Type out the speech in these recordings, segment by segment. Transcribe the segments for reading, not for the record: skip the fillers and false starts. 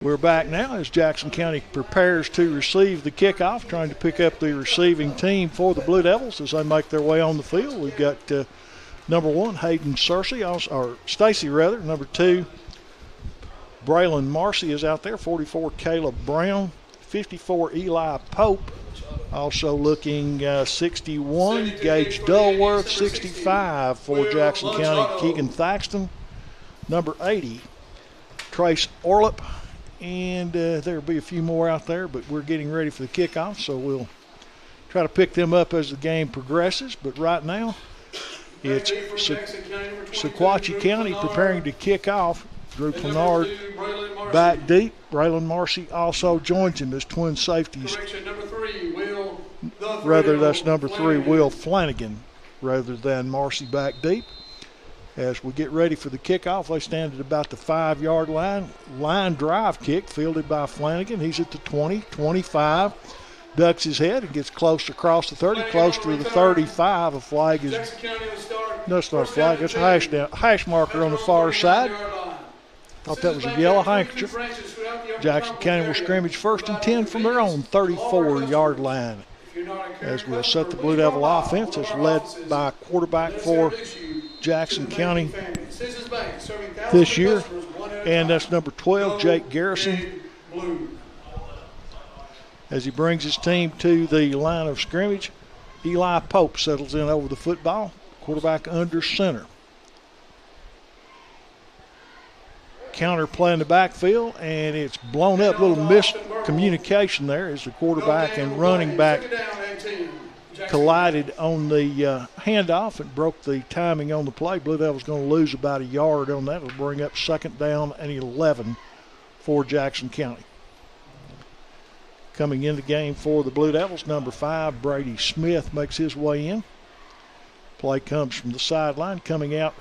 We're back now as Jackson County prepares to receive the kickoff, trying to pick up the receiving team for the Blue Devils as they make their way on the field. We've got number 1, Hayden Stacy. Number 2, Braylon Marcy is out there. 44, Caleb Brown. 54, Eli Pope. Also looking 61, Gage Dulworth. 65 for Jackson County, Keegan Thaxton. Number 80, Trace Orlip. And there'll be a few more out there, but we're getting ready for the kickoff, so we'll try to pick them up as the game progresses. But right now, it's Sequatchie County preparing to kick off. Drew Clenard back deep. Braylon Marcy also joins him as twin safeties. That's number 3, Will Flanagan, rather than Marcy back deep. As we get ready for the kickoff, they stand at about the 5-yard line. Line drive kick fielded by Flanagan. He's at the 20, 25. Ducks his head and gets close across the 30, close to the 35. A flag is, that's not a flag, it's a hash marker on the far side. Thought that was a yellow handkerchief. Jackson County will scrimmage 1st and 10 from their own 34-yard line. As we'll set the Blue Devil offense, it's led by quarterback for Jackson County this year, and that's number 12, Jake Garrison. As he brings his team to the line of scrimmage, Eli Pope settles in over the football, quarterback under center. Counter play in the backfield, and it's blown up. A little miscommunication there as the quarterback and running back collided on the handoff and broke the timing on the play. Blue Devils going to lose about a yard on that. It'll bring up 2nd down and 11 for Jackson County. Coming in the game for the Blue Devils, number 5, Brady Smith makes his way in. Play comes from the sideline. Coming out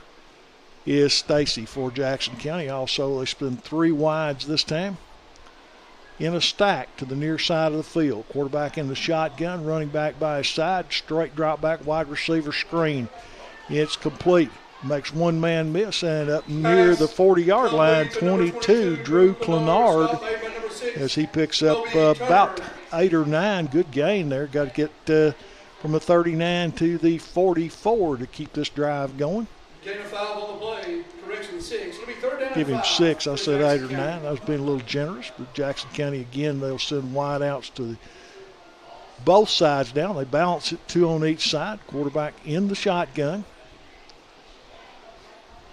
is Stacy for Jackson County. Also, they spend 3 wides this time in a stack to the near side of the field. Quarterback in the shotgun, running back by his side, straight drop back, wide receiver screen. It's complete. Makes one man miss, and up near the 40-yard line, 22, Drew Clenard, as he picks up about 8 or 9. Good gain there. Got to get from the 39 to the 44 to keep this drive going. Gain of 5 on the play. Correction 6. It'll be 3rd down. Give him 6. I said 8 or 9. I was being a little generous. But Jackson County, again, they'll send wide outs to both sides down. They balance it 2 on each side. Quarterback in the shotgun.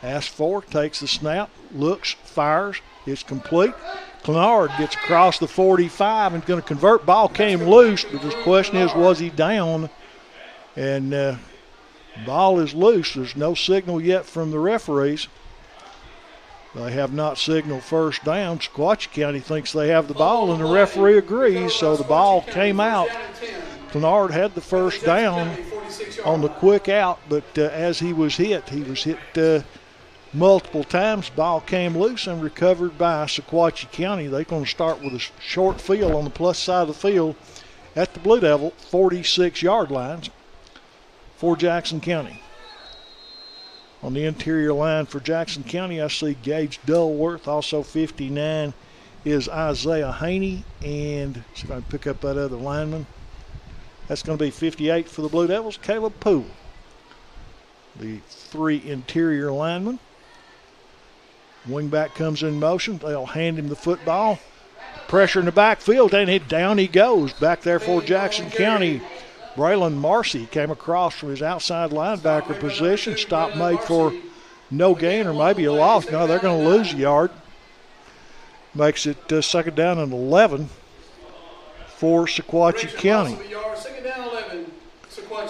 Asks for, takes the snap, looks, fires. It's complete. Clenard gets across the 45 and going to convert. Ball came loose, but the question is, was he down? And ball is loose. There's no signal yet from the referees. They have not signaled 1st down. Sequatchie County thinks they have the ball, and the referee agrees, so the ball came out. Clenard had the 1st down on the quick out, but as he was hit multiple times. Ball came loose and recovered by Sequatchie County. They're going to start with a short field on the plus side of the field at the Blue Devil 46-yard lines for Jackson County. On the interior line for Jackson County, I see Gage Dulworth. Also 59 is Isaiah Haney. And see if I can pick up that other lineman. That's going to be 58 for the Blue Devils, Caleb Poole. The 3 interior linemen. Wingback comes in motion. They'll hand him the football. Pressure in the backfield, and down he goes. Back there for Jackson County. Braylon Marcy came across from his outside linebacker position. Stop made for no gain or maybe a loss. No, they're going to lose a yard. Makes it 2nd down and 11 for Sequatchie County.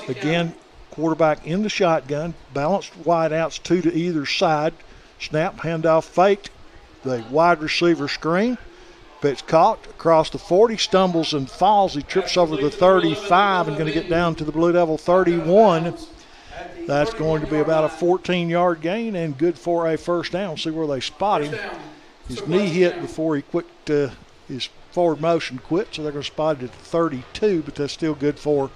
Again, quarterback in the shotgun. Balanced wideouts, 2 to either side. Snap, handoff faked. The wide receiver screen. It's caught across the 40, stumbles and falls. He trips over the 35 and going to get down to the Blue Devil 31. That's going to be about a 14-yard gain and good for a 1st down. See where they spot him. His knee hit before he quit, his forward motion quit, so they're going to spot it at 32, but that's still good for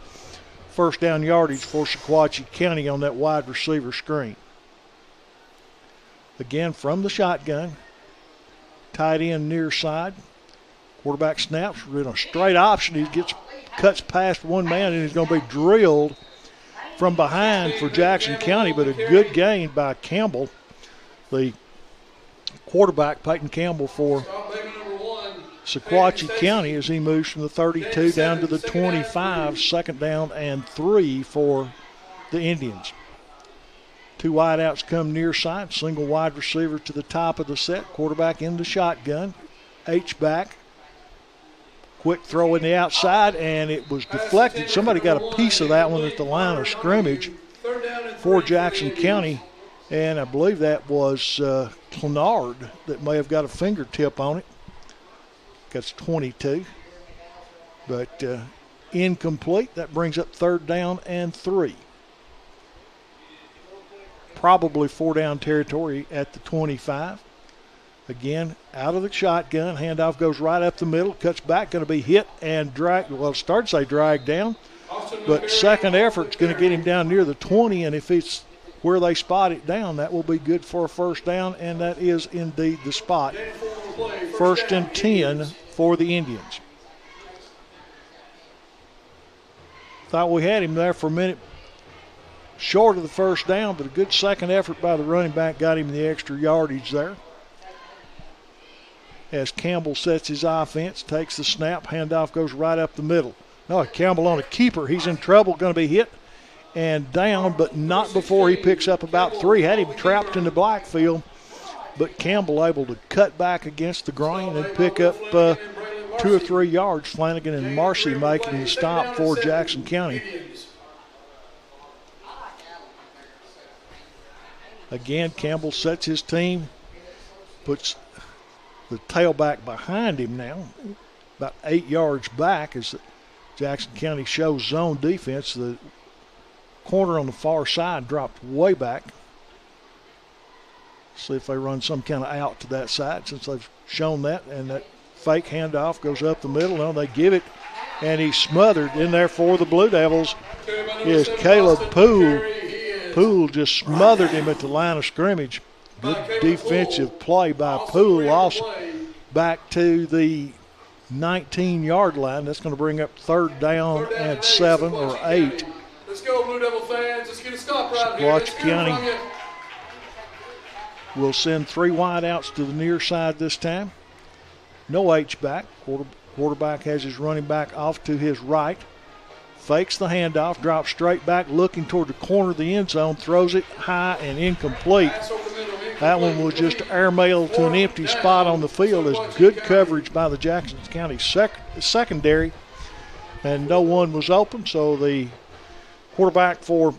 1st down yardage for Sequatchie County on that wide receiver screen. Again, from the shotgun. tight end near side. Quarterback snaps in a straight option. He cuts past one man, and he's going to be drilled from behind for Jackson County, but a good gain by Campbell, the quarterback, Peyton Campbell, for Sequatchie County, as he moves from the 32 down to the 25, 2nd down and 3 for the Indians. 2 wideouts come near side, single wide receiver to the top of the set, quarterback in the shotgun, H-back, quick throw in the outside, and it was deflected. Somebody got a piece of that one at the line of scrimmage for Jackson County, and I believe that was Clenard that may have got a fingertip on it. That's 22, but incomplete. That brings up 3rd down and 3. Probably 4-down territory at the 25. Again, out of the shotgun, handoff goes right up the middle, cuts back, going to be hit and dragged. Well, start to say dragged down, but second effort's going to get him down near the 20, and if it's where they spot it down, that will be good for a 1st down, and that is indeed the spot. 1st and 10 for the Indians. Thought we had him there for a minute, short of the 1st down, but a good second effort by the running back got him the extra yardage there. As Campbell sets his offense, takes the snap, handoff goes right up the middle. No, Campbell on a keeper. He's in trouble, going to be hit and down, but not before he picks up about 3. Had him trapped in the backfield, but Campbell able to cut back against the grain and pick up 2 or 3 yards. Flanagan and Marcy making the stop for Jackson County. Again, Campbell sets his team, puts the tailback behind him now, about 8 yards back as Jackson County shows zone defense. The corner on the far side dropped way back. See if they run some kind of out to that side since they've shown that, and that fake handoff goes up the middle. Now they give it, and he's smothered. In there for the Blue Devils is Caleb Poole. Poole just smothered him at the line of scrimmage. Good defensive play by Poole. Also back to the 19-yard line. That's going to bring up 3rd down and 7 or 8. Let's go, Blue Devil fans. Let's get a stop right here. Sequatchie County will send 3 wideouts to the near side this time. No H-back. Quarterback has his running back off to his right. Fakes the handoff, drops straight back, looking toward the corner of the end zone, throws it high and incomplete. That one was just airmailed to an empty spot on the field. As good coverage by the Jackson County secondary, and no one was open, so the quarterback for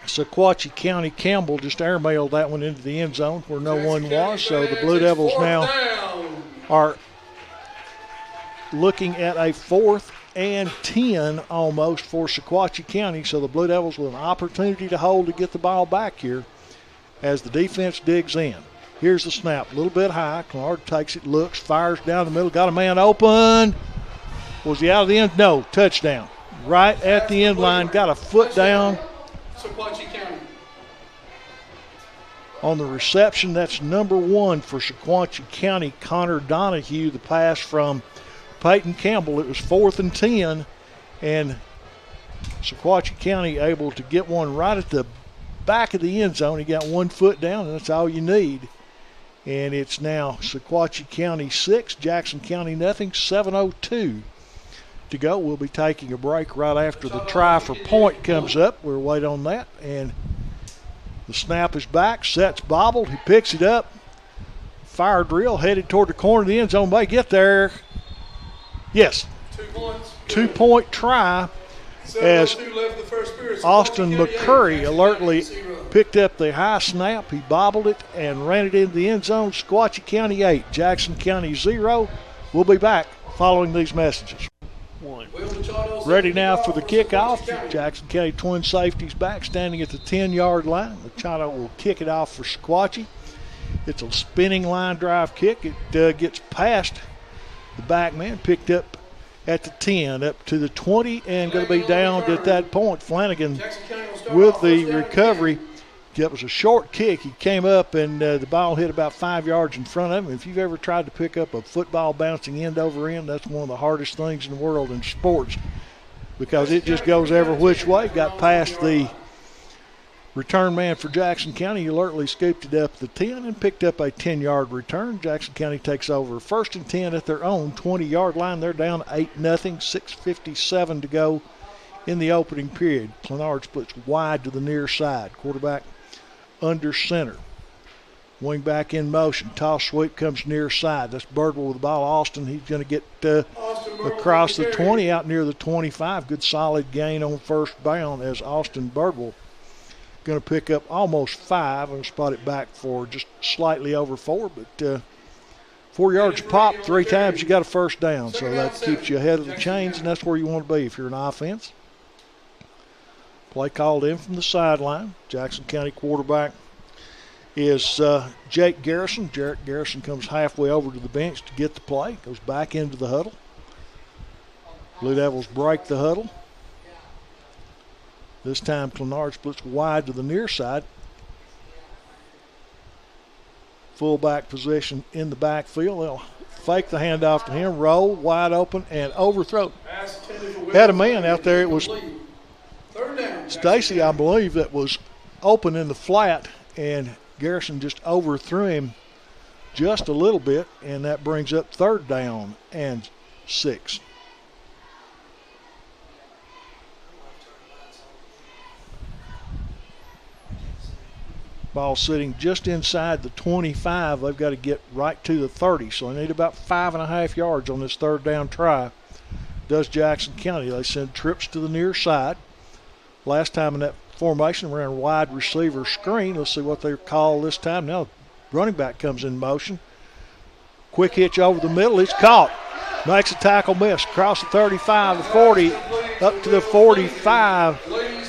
Sequatchie County, Campbell, just airmailed that one into the end zone where no one was. So the Blue Devils now are looking at a 4th and 10 almost for Sequatchie County. So the Blue Devils with an opportunity to hold to get the ball back here as the defense digs in. Here's the snap, a little bit high. Clenard takes it, looks, fires down the middle, got a man open. Was he out of the end? No, touchdown. Right at the end line, got a foot down. Sequatchie County. On the reception, that's number 1 for Sequatchie County, Connor Donahue. The pass from Peyton Campbell. It was 4th and 10, and Sequatchie County able to get one right at the back of the end zone. He got 1 foot down, and that's all you need. And it's now Sequatchie County 6, Jackson County nothing. 7:02 to go. We'll be taking a break right after the try for point comes up. We'll wait on that. And the snap is back. Set's bobbled. He picks it up. Fire drill headed toward the corner of the end zone. May get there. Yes. 2 points. 2-point try as Austin McCurry alertly picked up the high snap. He bobbled it and ran it into the end zone. Sequatchie County 8, Jackson County 0. We'll be back following these messages. Ready now for the kickoff. Jackson County twin safeties back, standing at the 10-yard line. Machado will kick it off for Sequatchie. It's a spinning line drive kick. It gets past the back man, picked up at the 10, up to the 20, and going to be down at that point. Flanagan with the recovery It was a short kick. He came up and the ball hit about 5 yards in front of him. If you've ever tried to pick up a football bouncing end over end, that's one of the hardest things in the world in sports because it just goes every which way. Got past the return man for Jackson County. He alertly scooped it up the 10 and picked up a 10-yard return. Jackson County takes over 1st and 10 at their own 20-yard line. They're down 8-0, 6:57 to go in the opening period. Clenard splits wide to the near side. Quarterback under center. Wing back in motion. Toss sweep comes near side. That's Birdwell with the ball. Austin, he's going to get across the 20 out near the 25. Good solid gain on first down as Austin Birdwell going to pick up almost 5 and spot it back for just slightly over 4. But 4 yards pop 3 times, you got a first down. So that keeps you ahead of the chains, and that's where you want to be if you're an offense. Play called in from the sideline. Jackson County quarterback is Jake Garrison. Jarrett Garrison comes halfway over to the bench to get the play. Goes back into the huddle. Blue Devils break the huddle. This time Clenard splits wide to the near side. Fullback position in the backfield. They'll fake the handoff to him, roll wide open and overthrow. Had a man out there. It was Stacy, I believe, that was open in the flat, and Garrison just overthrew him just a little bit, and that brings up 3rd down and 6. Ball sitting just inside the 25. They've got to get right to the 30, so they need about 5.5 yards on this 3rd down try. Does Jackson County. They send trips to the near side. Last time in that formation, ran a wide receiver screen. Let's see what they call this time. Now, running back comes in motion. Quick hitch over the middle. It's caught. Makes a tackle miss. Across the 35, the 40, up to the 45.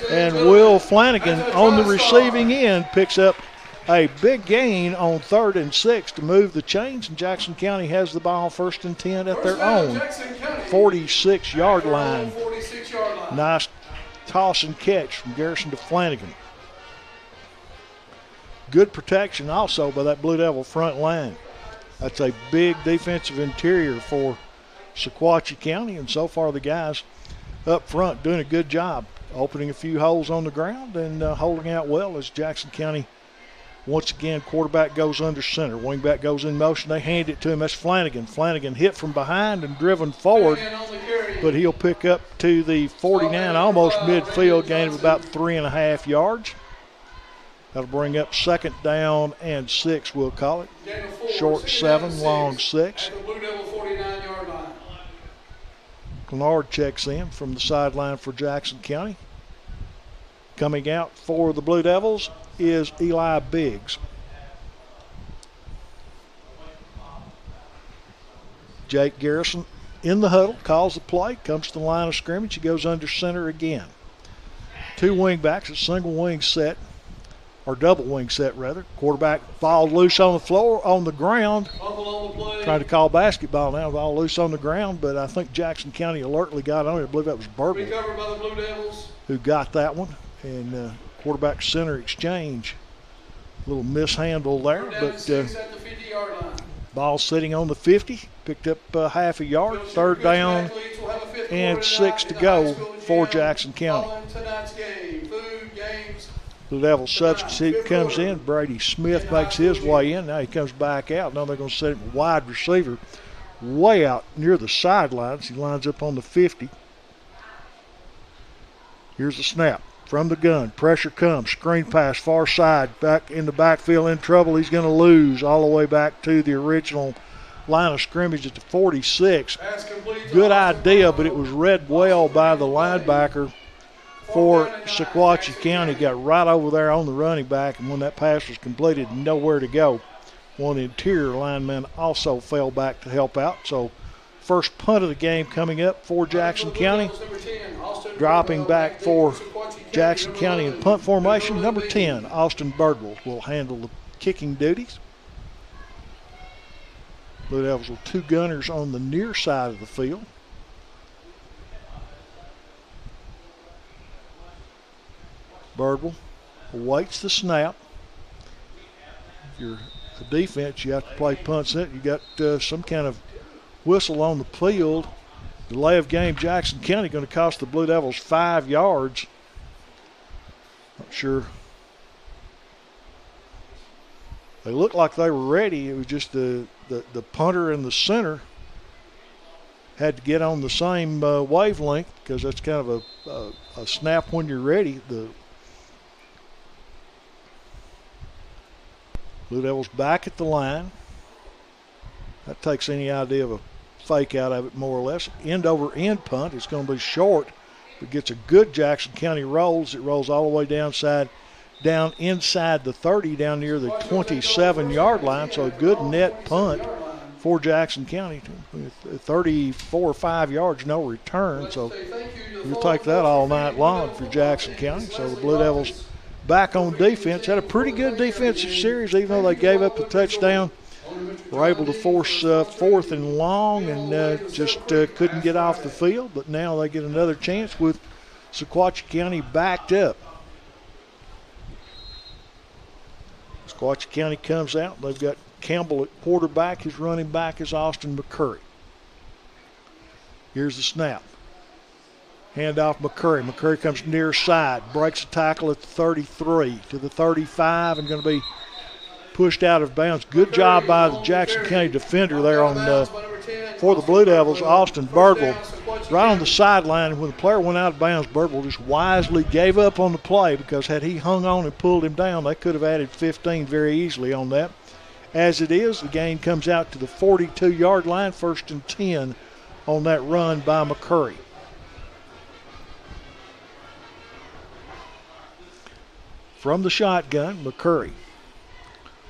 And Will Flanagan on the receiving end picks up a big gain on 3rd and 6 to move the chains. And Jackson County has the ball 1st and 10 at their own 46-yard line. Nice toss and catch from Garrison to Flanagan. Good protection also by that Blue Devil front line. That's a big defensive interior for Sequatchie County, and so far the guys up front doing a good job, opening a few holes on the ground and holding out well as Jackson County, once again, quarterback goes under center. Wingback goes in motion. They hand it to him. That's Flanagan. Flanagan hit from behind and driven forward, but he'll pick up to the 49, almost midfield, gain of about 3.5 yards. That'll bring up 2nd down and 6, we'll call it. Short 7, long 6. Clenard checks in from the sideline for Jackson County. Coming out for the Blue Devils is Eli Biggs. Jake Garrison in the huddle, calls the play, comes to the line of scrimmage. He goes under center again. 2 wing backs, a single wing set, or double wing set rather. Quarterback ball loose on the floor, on the ground. Trying to call basketball now, ball loose on the ground, but I think Jackson County alertly got on it. I believe that was Birdwell Recovered by the Blue Devils. Who got that one. And quarterback center exchange. A little mishandle there, but ball sitting on the 50. Picked up half a yard. 3rd down and 6 to go for Jackson County. The Devil substitute comes in. Brady Smith makes his way in. Now he comes back out. Now they're going to set him wide receiver way out near the sidelines. He lines up on the 50. Here's the snap from the gun. Pressure comes. Screen pass far side. Back in the backfield in trouble. He's going to lose all the way back to the original line of scrimmage at the 46. Good idea, but it was read well by the linebacker for Sequatchie County. Got right over there on the running back, and when that pass was completed, nowhere to go. One interior lineman also fell back to help out. So first punt of the game coming up for Jackson County. Dropping back for Jackson County in punt formation, number 10, Austin Birdwell, will handle the kicking duties. Blue Devils with 2 gunners on the near side of the field. Birdwell awaits the snap. If you're a defense, you have to play punt set. You got some kind of whistle on the field. Delay of game, Jackson County going to cost the Blue Devils 5 yards. Not sure. They looked like they were ready. It was just the punter and the center had to get on the same wavelength, because that's kind of a snap when you're ready. The Blue Devils back at the line. That takes any idea of a fake out of it, more or less. End over end punt. It's going to be short, but gets a good Jackson County rolls. It rolls all the way down inside the 30, down near the 27-yard line. So a good net punt for Jackson County. 34 or 5 yards, no return. So we'll take that all night long for Jackson County. So the Blue Devils back on defense. Had a pretty good defensive series, even though they gave up the touchdown. Were able to force 4th and long and just couldn't get off the field. But now they get another chance with Sequatchie County backed up. Sequatchie County comes out. They've got Campbell at quarterback. His running back is Austin McCurry. Here's the snap. Handoff McCurry. McCurry comes near side. Breaks a tackle at the 33 to the 35 and going to be pushed out of bounds. Good job by the Jackson County defender there for the Blue Devils, Austin Birdwell. Right on the sideline, when the player went out of bounds, Birdwell just wisely gave up on the play, because had he hung on and pulled him down, they could have added 15 very easily on that. As it is, the gain comes out to the 42-yard line, 1st and 10 on that run by McCurry. From the shotgun, McCurry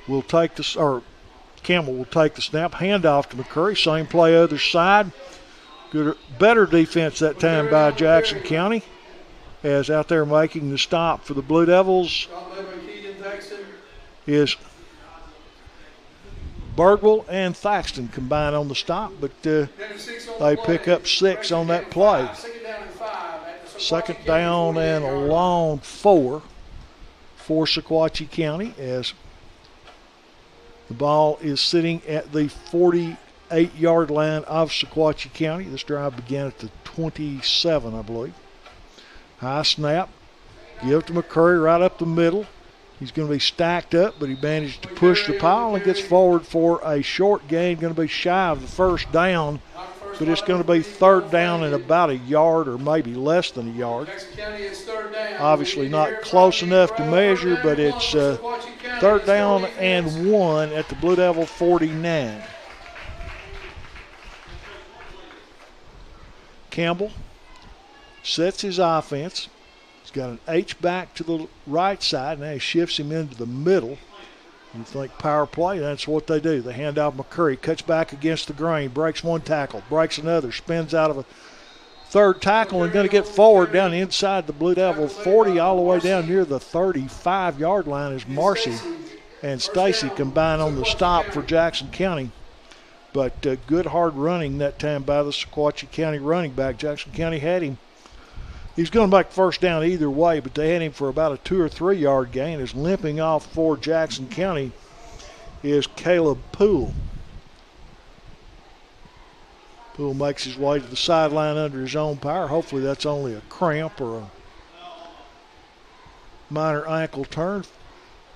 will take Campbell will take the snap. Handoff to McCurry. Same play other side. Good, better defense that time by Jackson County, as out there making the stop for the Blue Devils is Birdwell and Thaxton combined on the stop, but they pick up 6 on that play. 2nd down and a long 4 for Sequatchie County, as the ball is sitting at the 48-yard line of Sequatchie County. This drive began at the 27, I believe. High snap. Give to McCurry right up the middle. He's going to be stacked up, but he managed to push the pile and gets forward for a short gain. Going to be shy of the 1st down, but it's going to be 3rd down and about a yard, or maybe less than a yard. Obviously not close enough to measure, but it's 3rd down and 1 at the Blue Devil 49. Campbell sets his offense. He's got an H-back to the right side. Now he shifts him into the middle. You think power play, that's what they do. They hand off McCurry, cuts back against the grain, breaks one tackle, breaks another, spins out of a 3rd tackle, and going to get forward down inside the Blue Devil 40, all the way down near the 35-yard line as Marcy and Stacy combine on the stop for Jackson County. But good hard running that time by the Sequatchie County running back. Jackson County had him. He's going to make 1st down either way, but they had him for about a 2 or 3 yard gain. As limping off for Jackson County is Caleb Poole. Poole makes his way to the sideline under his own power. Hopefully that's only a cramp or a minor ankle turn.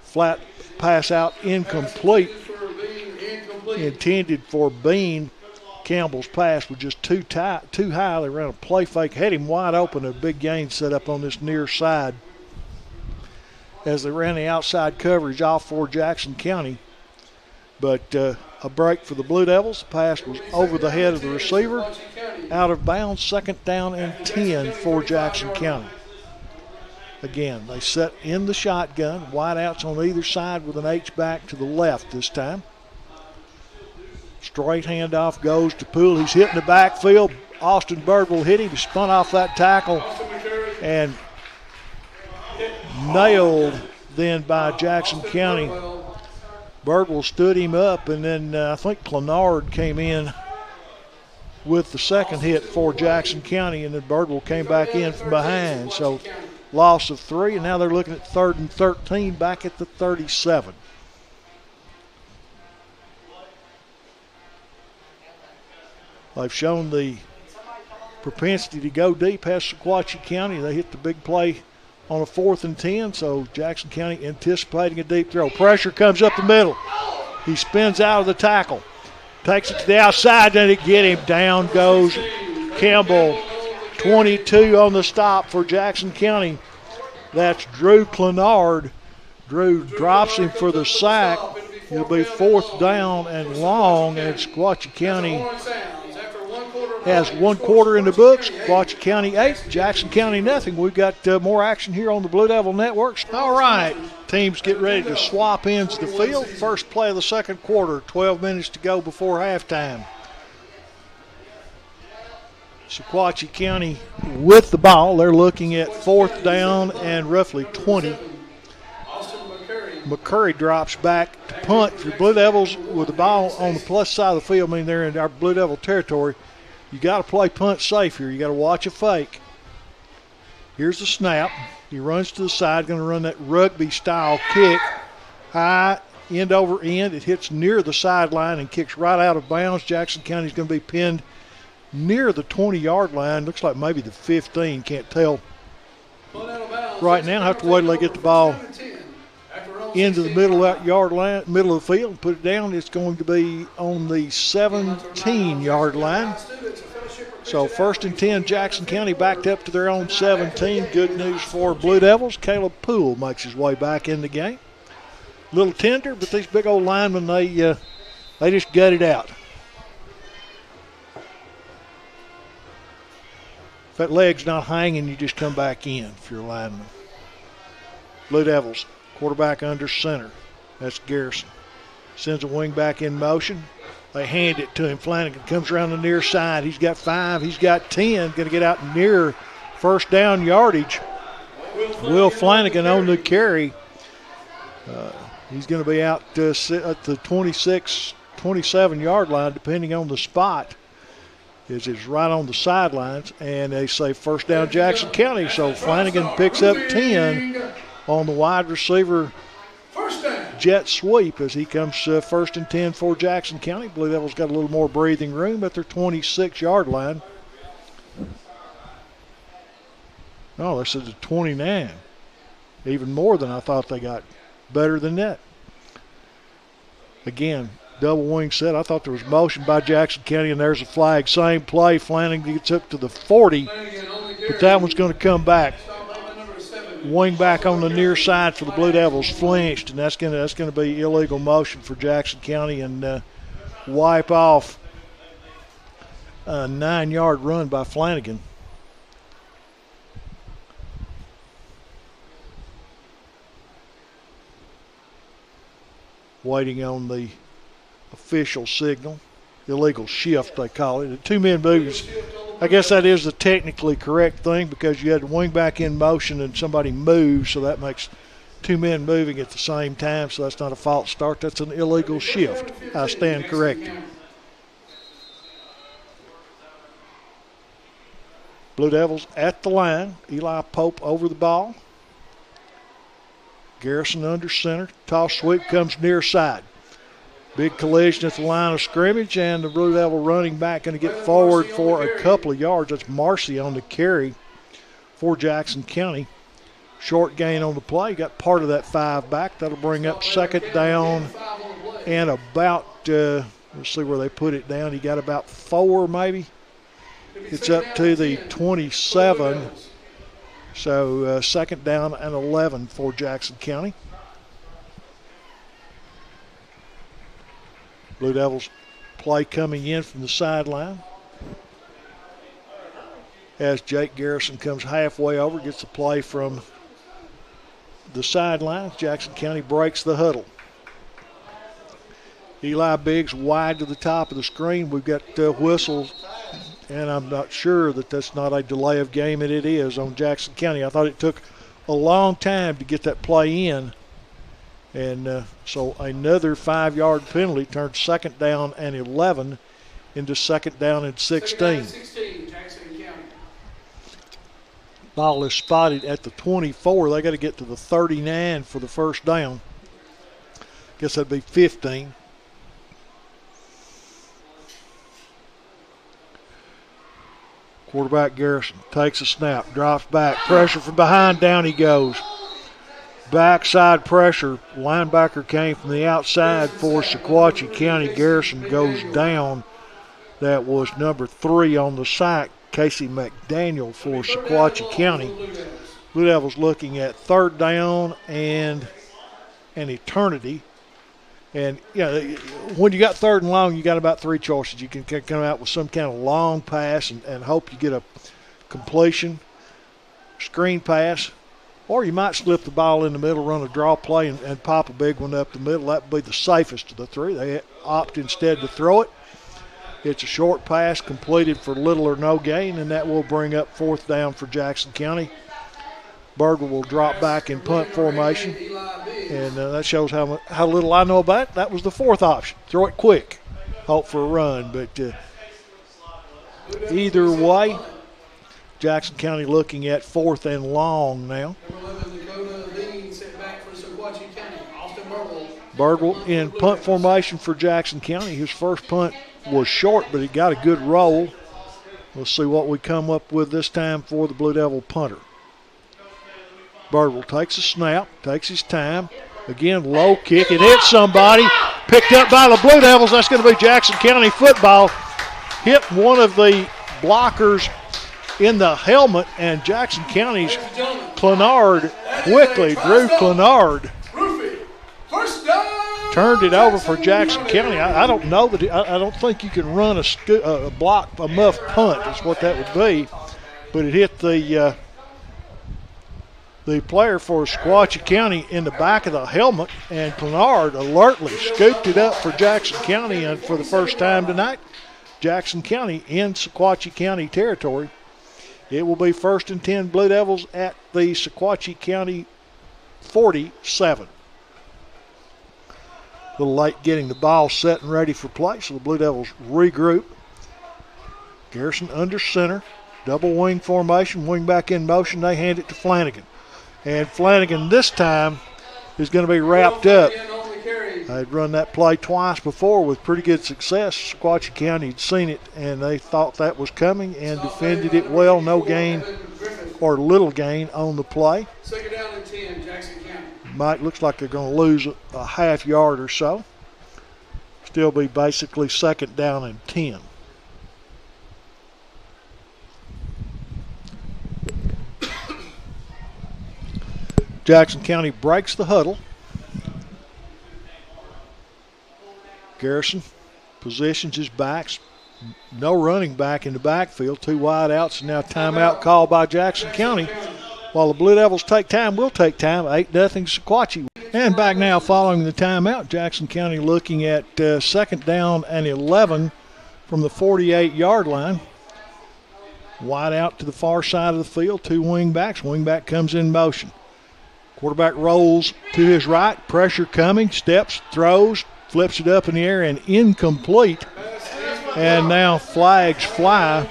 Flat pass out, incomplete. Intended for Bean. Campbell's pass was just too high. They ran a play fake, had him wide open. A big gain set up on this near side as they ran the outside coverage off for Jackson County. But a break for the Blue Devils. The pass was over the head of the receiver, out of bounds. 2nd down and 10 for Jackson County. Again, they set in the shotgun. Wideouts on either side with an H-back to the left this time. Straight handoff goes to Poole. He's hitting the backfield. Austin Birdwell hit him. He spun off that tackle and nailed then by Jackson County. Birdwell stood him up, and then I think Clenard came in with the 2nd hit for Jackson County, and then Birdwell came back in from behind. So loss of 3, and now they're looking at 3rd and 13 back at the 37. They've shown the propensity to go deep past Sequatchie County. They hit the big play on a 4th and 10, so Jackson County anticipating a deep throw. Pressure comes up the middle. He spins out of the tackle. Takes it to the outside, then it get him. Down goes Campbell. 22 on the stop for Jackson County. That's Drew Clenard. Drew drops him for the sack. It'll be 4th down and long, and Sequatchie County has 1 quarter in the books. Sequatchie County 8, Jackson County nothing. We've got more action here on the Blue Devil Networks. All right, teams get ready to swap ends of the field. First play of the second quarter, 12 minutes to go before halftime. Sequatchie County with the ball. They're looking at 4th down and roughly 20. McCurry drops back to punt. For Blue Devils with the ball on the plus side of the field, I mean they're in our Blue Devil territory. You got to play punt safe here. You got to watch a fake. Here's the snap. He runs to the side, going to run that rugby-style kick. High, end over end. It hits near the sideline and kicks right out of bounds. Jackson County's going to be pinned near the 20-yard line. Looks like maybe the 15. Can't tell right now. Have to wait till they get the ball into the middle of that yard line, middle of the field, put it down. It's going to be on the 17-yard line. So 1st and 10, Jackson County backed up to their own 17. Good news for Blue Devils. Caleb Poole makes his way back in the game. Little tender, but these big old linemen, they just gut it out. If that leg's not hanging, you just come back in if you're a lineman. Blue Devils. Quarterback under center. That's Garrison. Sends a wing back in motion. They hand it to him. Flanagan comes around the near side. He's got 5. He's got 10. Going to get out near first down yardage. Will Flanagan on the carry. He's going to be out at the 26, 27-yard line, depending on the spot. It's right on the sidelines. And they say first down Jackson County. So Flanagan picks up 10 on the wide receiver jet sweep as he comes 1st and 10 for Jackson County. Blue Devils got a little more breathing room at their 26-yard line. Oh, this is a 29. Even more than I thought they got. Better than that. Again, double wing set. I thought there was motion by Jackson County, and there's a flag. Same play. Flanagan gets up to the 40, but that one's going to come back. Wing back on the near side for the Blue Devils flinched, and that's going to be illegal motion for Jackson County and wipe off a 9-yard run by Flanagan. Waiting on the official signal. Illegal shift, they call it. The 2-man moves. I guess that is the technically correct thing because you had the wing back in motion and somebody moves, so that makes 2 men moving at the same time, so that's not a false start. That's an illegal shift. I stand corrected. Blue Devils at the line. Eli Pope over the ball. Garrison under center. Toss sweep comes near side. Big collision at the line of scrimmage, and the Blue Devil running back going to get forward for a couple of yards. That's Marcy on the carry for Jackson County. Short gain on the play. Got part of that 5 back. That'll bring up 2nd down and about, let's see where they put it down. He got about 4 maybe. It's up to the 27. So 2nd down and 11 for Jackson County. Blue Devils play coming in from the sideline. As Jake Garrison comes halfway over, gets the play from the sideline. Jackson County breaks the huddle. Eli Biggs wide to the top of the screen. We've got whistles, and I'm not sure that that's not a delay of game, and it is on Jackson County. I thought it took a long time to get that play in. And so another 5-yard penalty turned 2nd down and 11 into 2nd down and 16. Ball is spotted at the 24. They got to get to the 39 for the first down. Guess that'd be 15. Quarterback Garrison takes a snap, drops back, pressure from behind, down he goes. Backside pressure, linebacker came from the outside for Sequatchie County. Garrison goes down. That was number 3 on the sack, Casey McDaniel for Sequatchie County. Blue Devils looking at third down and an eternity. And when you got third and long, you got about 3 choices. You can come out with some kind of long pass and hope you get a completion, screen pass, or you might slip the ball in the middle, run a draw play, and pop a big one up the middle. That would be the safest of the 3. They opt instead to throw it. It's a short pass completed for little or no gain, and that will bring up fourth down for Jackson County. Berger will drop back in punt formation, and that shows how little I know about it. That was the 4th option. Throw it quick, hope for a run. But either way, Jackson County looking at 4th and long now. Berger in punt formation for Jackson County. His first punt was short, but he got a good roll. We'll see what we come up with this time for the Blue Devil punter. Berger takes a snap, takes his time. Again, low kick. It hits somebody. Picked up by the Blue Devils. That's going to be Jackson County football. Hit one of the blockers in the helmet, and Jackson County's Clenard quickly, Drew Clenard, turned it over for Jackson County. I don't know that I don't think you can run a block, a muff punt is what that would be, but it hit the player for Sequatchie County in the back of the helmet, and Clenard alertly scooped it up for Jackson County, and for the first time tonight, Jackson County in Sequatchie County territory. It will be 1st and 10 Blue Devils at the Sequatchie County 47. A little late getting the ball set and ready for play, so the Blue Devils regroup. Garrison under center, double wing formation, wing back in motion. They hand it to Flanagan. And Flanagan this time is going to be wrapped up. They'd run that play twice before with pretty good success. Sequatchie County had seen it, and they thought that was coming and defended it well. No gain or little gain on the play. 2nd down and 10, Jackson County. Mike, looks like they're going to lose a half yard or so. Still be basically 2nd down and 10. Jackson County breaks the huddle. Garrison positions his backs. No running back in the backfield. 2 wide outs, and now timeout called by Jackson County. While the Blue Devils take time, we'll take time. 8-0 Sequatchie. And back now following the timeout, Jackson County looking at 2nd down and 11 from the 48-yard line. Wide out to the far side of the field, 2 wing backs. Wing back comes in motion. Quarterback rolls to his right, pressure coming, steps, throws, flips it up in the air and incomplete. And now flags fly.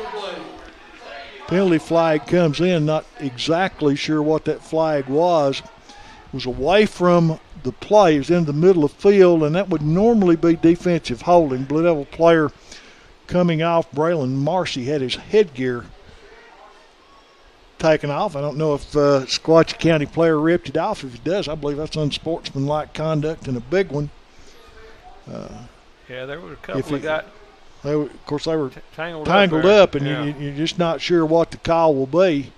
Penalty flag comes in, not exactly sure what that flag was. It was away from the play. It was in the middle of the field, and that would normally be defensive holding. Blue Devil player coming off, Braylon Marcy, had his headgear taken off. I don't know if Sequatchie County player ripped it off. If he does, I believe that's unsportsmanlike conduct and a big one. Yeah, there were a couple that got. Of course, they were tangled up, and you're just not sure what the call will be.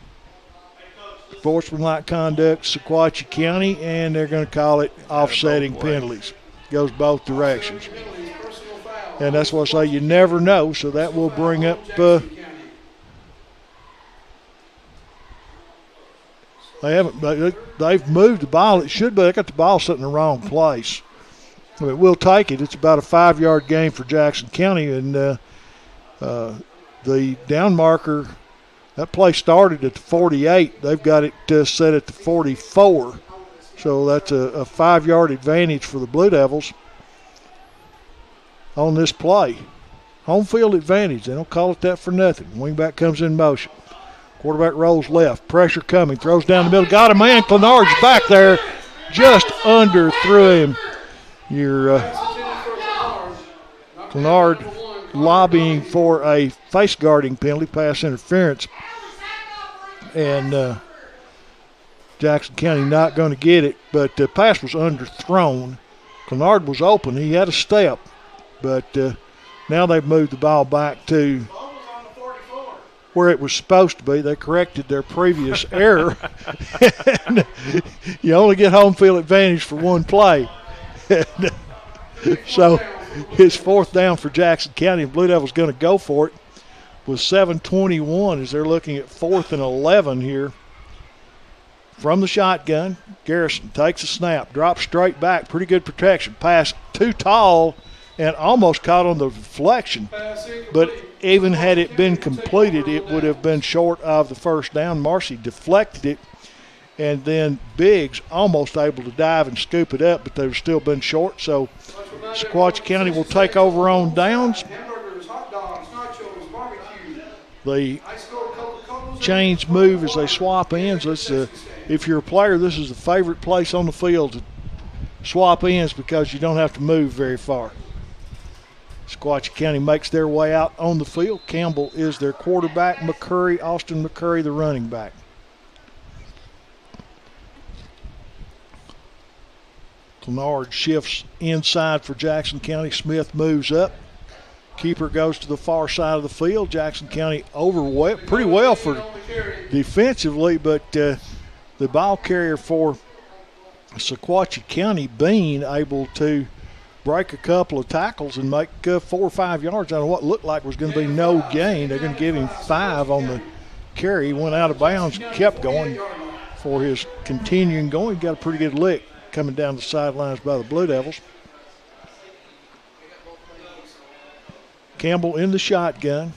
Sportsmanlike conduct, Sequatchie County, and they're going to call it offsetting penalties. Goes both directions. And that's what I say, you never know, so that will bring up they've moved the ball. It should be. They got the ball sitting in the wrong place. I mean, we'll take it. It's about a 5-yard gain for Jackson County, and the down marker, that play started at the 48. They've got it set at the 44. So that's a 5-yard advantage for the Blue Devils on this play. Home field advantage. They don't call it that for nothing. Wingback comes in motion. Quarterback rolls left. Pressure coming. Throws down the middle. Got a man. Clenard's back there. Just underthrew him. Your Clenard lobbying for a face guarding penalty, pass interference. And Jackson County not going to get it, but the pass was underthrown. Clenard was open. He had a step, but now they've moved the ball back to where it was supposed to be. They corrected their previous error. And you only get home field advantage for one play. So it's 4th down for Jackson County, and Blue Devils going to go for it with 7:21 as they're looking at 4th and 11 here. From the shotgun, Garrison takes a snap, drops straight back, pretty good protection. Pass too tall and almost caught on the deflection. But even had it been completed, it would have been short of the first down. Marcy deflected it, and then Biggs almost able to dive and scoop it up, but they've still been short. So Sequatchie County will take over on downs. The chains move as they swap ends. If you're a player, this is the favorite place on the field to swap ends because you don't have to move very far. Sequatchie County makes their way out on the field. Campbell is their quarterback. Austin McCurry, the running back. Clenard shifts inside for Jackson County. Smith moves up. Keeper goes to the far side of the field. Jackson County pretty well for defensively, but the ball carrier for Sequatchie County, Bean, able to break a couple of tackles and make 4 or 5 yards out of what looked like was going to be no gain. They're going to give him 5 on the carry. He went out of bounds, kept going for his continuing going. Got a pretty good lick coming down the sidelines by the Blue Devils. Campbell in the shotgun.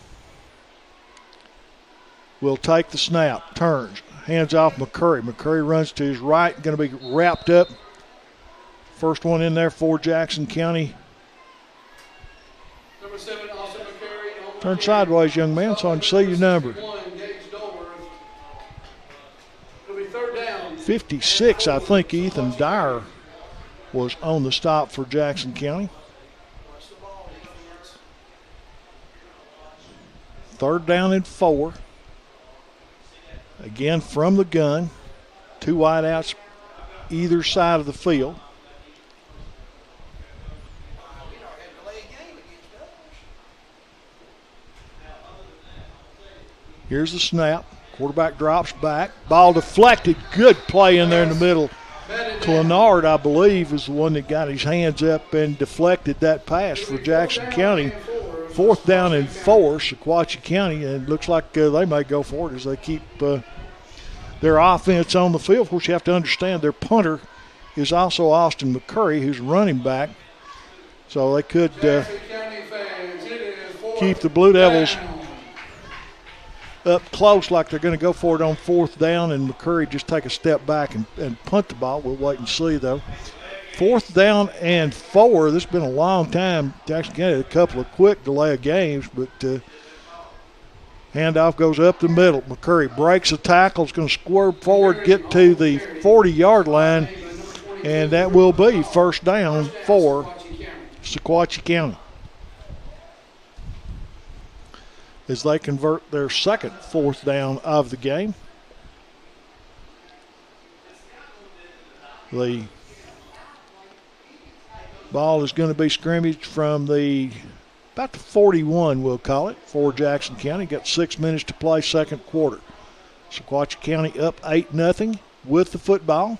Will take the snap, turns, hands off McCurry. McCurry runs to his right, going to be wrapped up. First one in there for Jackson County. Number 7, Austin McCurry. Turn sideways, young man, so I can see your number. 56, I think Ethan Dyer was on the stop for Jackson County. 3rd down and 4. Again from the gun. 2 wideouts either side of the field. Here's the snap. Quarterback drops back. Ball deflected. Good play in there in the middle. Clenard, I believe, is the one that got his hands up and deflected that pass for Jackson County. 4th down and 4, Sequatchie County, and it looks like they may go for it as they keep their offense on the field. Of course, you have to understand their punter is also Austin McCurry, who's running back. So they could keep the Blue Devils up close like they're going to go for it on 4th down, and McCurry just take a step back and punt the ball. We'll wait and see, though. 4th down and 4. This has been a long time. Jackson County had a couple of quick delay of games, but handoff goes up the middle. McCurry breaks a tackle. Is going to swerve forward, get to the 40-yard line, and that will be 1st down for Sequatchie County as they convert their second 4th down of the game. The ball is going to be scrimmaged from about the 41, we'll call it, for Jackson County. Got 6 minutes to play second quarter. Sequatchie County up 8-0 with the football.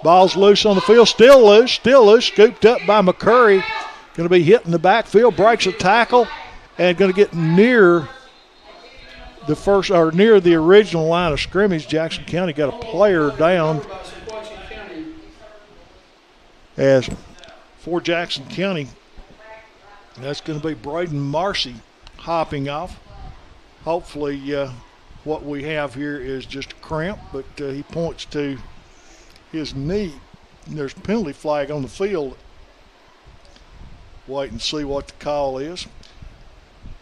Ball's loose on the field, still loose, scooped up by McCurry. Going to be hit in the backfield, breaks a tackle, and going to get near the original line of scrimmage. Jackson County got a player down as for Jackson County. That's going to be Braden Marcy hopping off. Hopefully what we have here is just a cramp, but he points to his knee. There's a penalty flag on the field. Wait and see what the call is.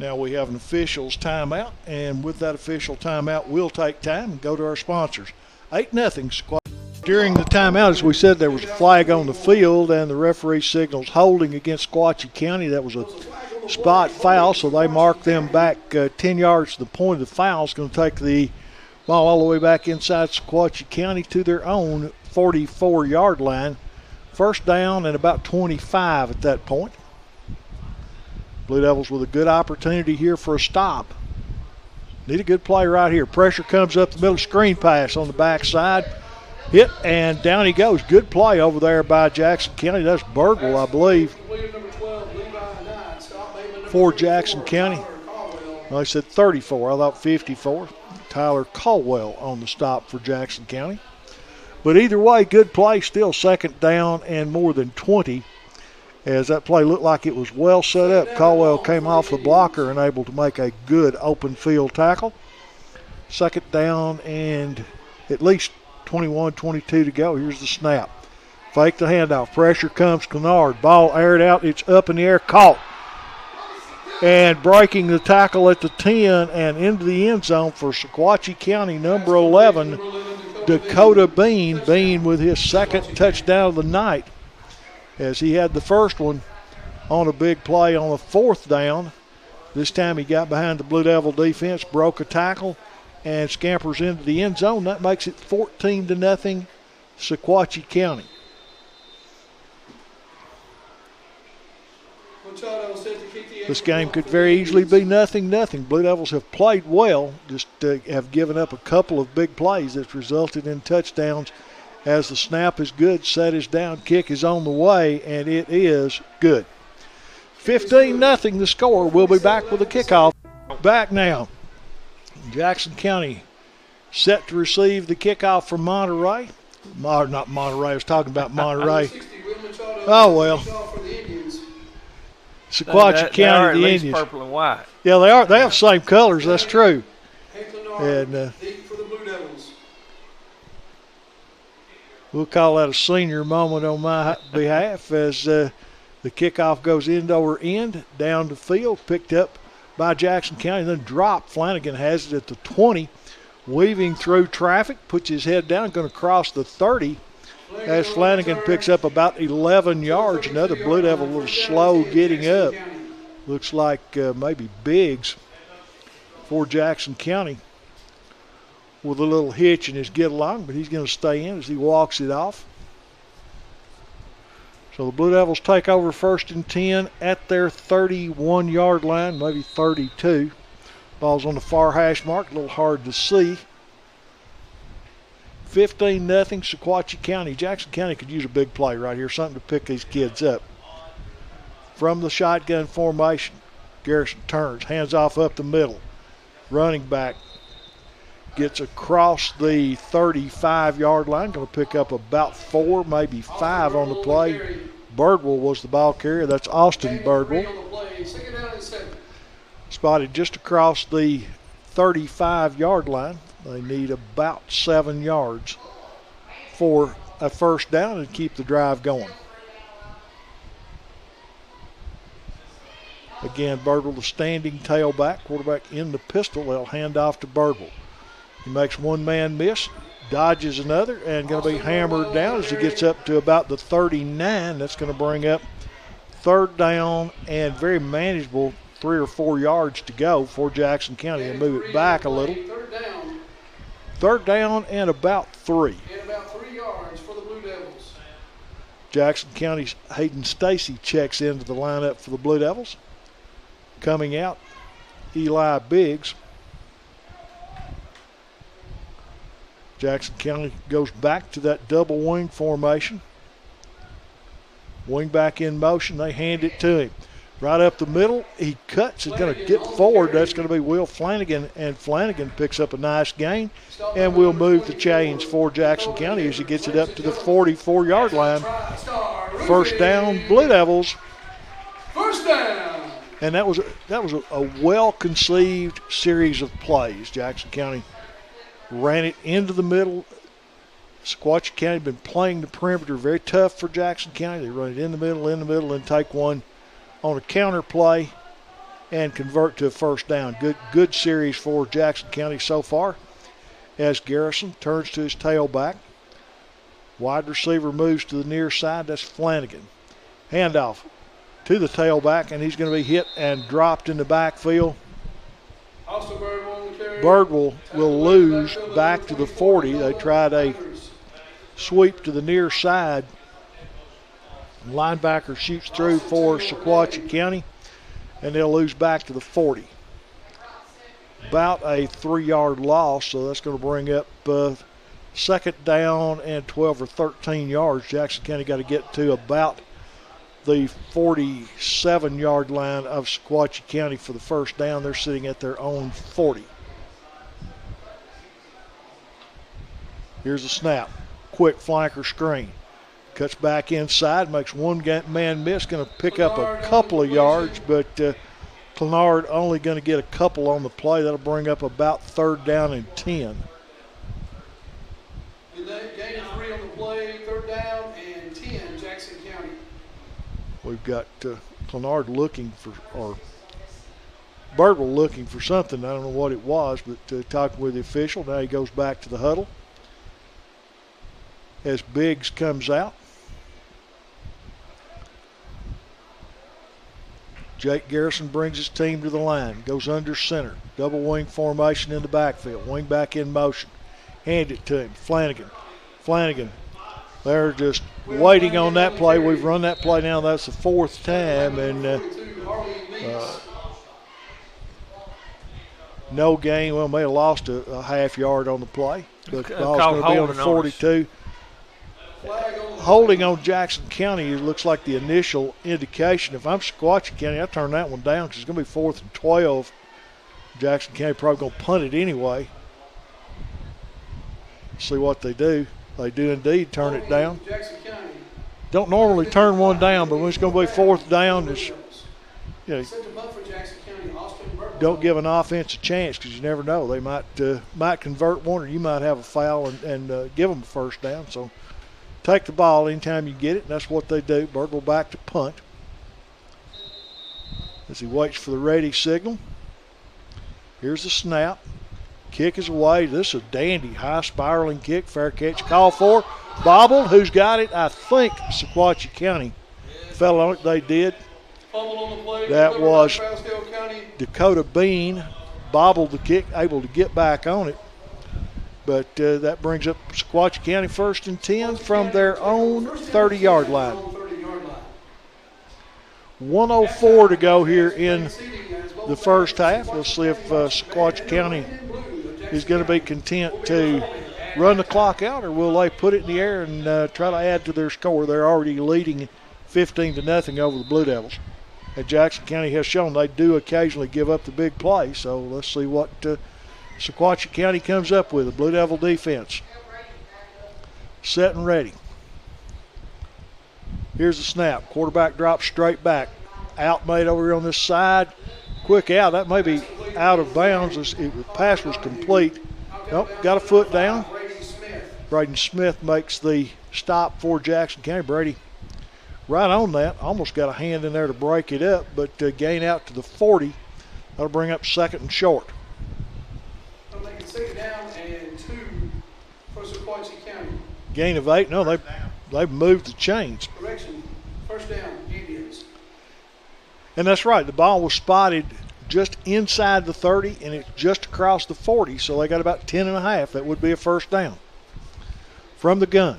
Now we have an official's timeout, and with that official timeout, we'll take time and go to our sponsors. 8-0 Sequatchie. During the timeout, as we said, there was a flag on the field, and the referee signals holding against Sequatchie County. That was a spot foul, so they marked them back 10 yards to the point of the foul. It's going to take the ball all the way back inside Sequatchie County to their own 44-yard line. First down and about 25 at that point. Blue Devils with a good opportunity here for a stop. Need a good play right here. Pressure comes up the middle, screen pass on the backside. Hit, and down he goes. Good play over there by Jackson County. That's Birdwell, I believe, for Jackson County. Well, I said 34. I thought 54. Tyler Caldwell on the stop for Jackson County. But either way, good play. Still second down and more than 20. As that play looked like it was well set up. Caldwell came off the blocker and able to make a good open field tackle. Second down and at least 21, 22 to go. Here's the snap. Fake the handoff. Pressure comes Kennard. Ball aired out. It's up in the air. Caught. And breaking the tackle at the 10 and into the end zone for Sequatchie County, number 11, Dakota Bean. Bean with his second touchdown of the night, as he had the first one on a big play on a fourth down. This time he got behind the Blue Devil defense, broke a tackle, and scampers into the end zone. That makes it 14-0 Sequatchie County. This game could very easily be 0-0. Blue Devils have played well, just have given up a couple of big plays that's resulted in touchdowns. As the snap is good, set is down, kick is on the way, and it is good. 15-0 the score. We'll be back with the kickoff. Back now. Jackson County set to receive the kickoff from Monterey. Not Monterey, I was talking about Monterey. Oh, well. Sequatchie County, the Indians. Purple and white. Yeah, they are. They have the same colors, that's true. And we'll call that a senior moment on my behalf as the kickoff goes end over end, down the field, picked up by Jackson County, then dropped. Flanagan has it at the 20, weaving through traffic, puts his head down, going to cross the 30 as Flanagan picks up about 11 yards. Another Blue Devil a little slow getting up. Looks like maybe Biggs for Jackson County with a little hitch in his get along, but he's going to stay in as he walks it off. So the Blue Devils take over first and 10 at their 31-yard line, maybe 32. Ball's on the far hash mark, a little hard to see. 15-0 Sequatchie County. Jackson County could use a big play right here, something to pick these kids up. From the shotgun formation, Garrison turns, hands off up the middle. Running back gets across the 35-yard line, going to pick up about 4, maybe 5 on the play. Birdwell was the ball carrier. That's Austin Birdwell. Spotted just across the 35-yard line. They need about 7 yards for a first down and keep the drive going. Again, Birdwell, the standing tailback, quarterback in the pistol. They'll hand off to Birdwell. He makes one man miss, dodges another, and going to be hammered down as he gets up to about the 39. That's going to bring up third down and very manageable 3 or 4 yards to go for Jackson County. And move it back a little. Third down and about 3. And about 3 yards for the Blue Devils. Jackson County's Hayden Stacy checks into the lineup for the Blue Devils. Coming out, Eli Biggs. Jackson County goes back to that double wing formation. Wing back in motion. They hand it to him. Right up the middle. He cuts. He's going to get forward. That's going to be Will Flanagan. And Flanagan picks up a nice gain. And we'll move the chains for Jackson County as he gets it up to the 44-yard line. First down, Blue Devils. First down. And that was a well-conceived series of plays. Jackson County ran it into the middle. Sequatchie County been playing the perimeter very tough for Jackson County. They run it in the middle, and take one on a counter play. and convert to a first down. Good series for Jackson County so far as Garrison turns to his tailback. Wide receiver moves to the near side. That's Flanagan. Handoff to the tailback, and he's going to be hit and dropped in the backfield. Bird will lose back to the 40. They tried a sweep to the near side. Linebacker shoots through for Sequatchie County, and they'll lose back to the 40. About a 3-yard loss, so that's going to bring up second down and 12 or 13 yards. Jackson County got to get to about the 47-yard line of Sequatchie County for the first down. They're sitting at their own 40. Here's the snap. Quick flanker screen. Cuts back inside, makes one man miss, going to pick up a couple of yards, but Clenard only going to get a couple on the play. That'll bring up about third down and 10. Gain of 3 on the play, third down and 10, Jackson County. We've got Clenard looking for, or Birdwell looking for something. I don't know what it was, but talking with the official. Now he goes back to the huddle as Biggs comes out. Jake Garrison brings his team to the line, goes under center, double wing formation in the backfield, wing back in motion. Hand it to him, Flanagan. They're just waiting on that play. We've run that play now. That's the 4th time, and no gain. Well, may have lost a half yard on the play, but the ball's going to be on the 42. Holding on Jackson County, it looks like the initial indication. If I'm Sequatchie County, I turn that one down because it's going to be 4th and 12. Jackson County probably going to punt it anyway. See what they do. They do indeed turn it down. Don't normally turn one down, but when it's going to be 4th down, it's, don't give an offense a chance because you never know. They might convert one, or you might have a foul and give them a first down. So take the ball anytime you get it, and that's what they do. Birdwell back to punt as he waits for the ready signal. Here's the snap. Kick is away. This is a dandy high spiraling kick. Fair catch call for. Bobbled. Who's got it? I think Sequatchie County fell on it. They did. That was Dakota Bean. Bobbled the kick, able to get back on it. But that brings up Sequatchie County 1st and 10 from their own 30-yard line. 1:04 to go here in the first half. We'll see if Sequatchie County is going to be content to run the clock out, or will they put it in the air and try to add to their score? They're already leading 15-0 over the Blue Devils. And Jackson County has shown they do occasionally give up the big play, so let's see what Sequatchie County comes up with. The Blue Devil defense set and ready. Here's the snap. Quarterback drops straight back. Out made over here on this side. Quick out. That may be out of bounds. The pass was complete. Nope, got a foot down. Braden Smith makes the stop for Jackson County. Brady right on that. Almost got a hand in there to break it up, but gain out to the 40. That'll bring up 2nd and short. Second down and 2 for Sequatchie County. Gain of 8. No, they've moved the chains. Correction. First down, Indians. And that's right. The ball was spotted just inside the 30, and it's just across the 40, so they got about 10.5. That would be a first down. From the gun.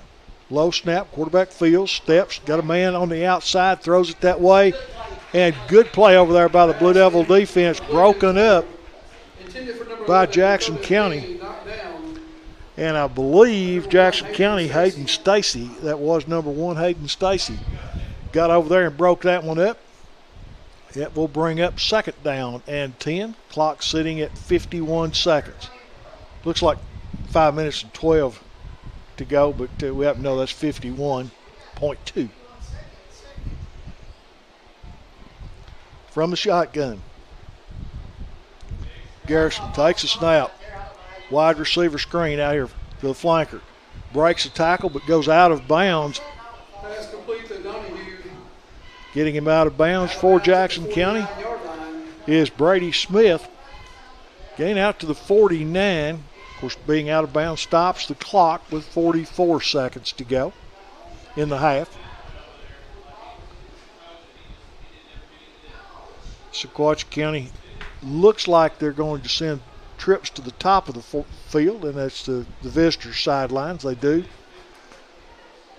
Low snap. Quarterback fields. Steps. Got a man on the outside. Throws it that way. And good play over there by the Blue Devil defense. Broken up by Jackson County. And I believe Jackson County, Hayden Stacy, that was number 1, Hayden Stacy, got over there and broke that one up. It will bring up 2nd down and 10. Clock sitting at 51 seconds. Looks like 5 minutes and 12 to go, but we happen to know that's 51.2. From the shotgun. Garrison takes a snap. Wide receiver screen out here to the flanker. Breaks a tackle but goes out of bounds. Getting him out of bounds for Jackson County. is Brady Smith. Gain out to the 49. Of course, being out of bounds stops the clock with 44 seconds to go in the half. Sequatchie County looks like they're going to send trips to the top of the field, and that's the visitors' sidelines. They do.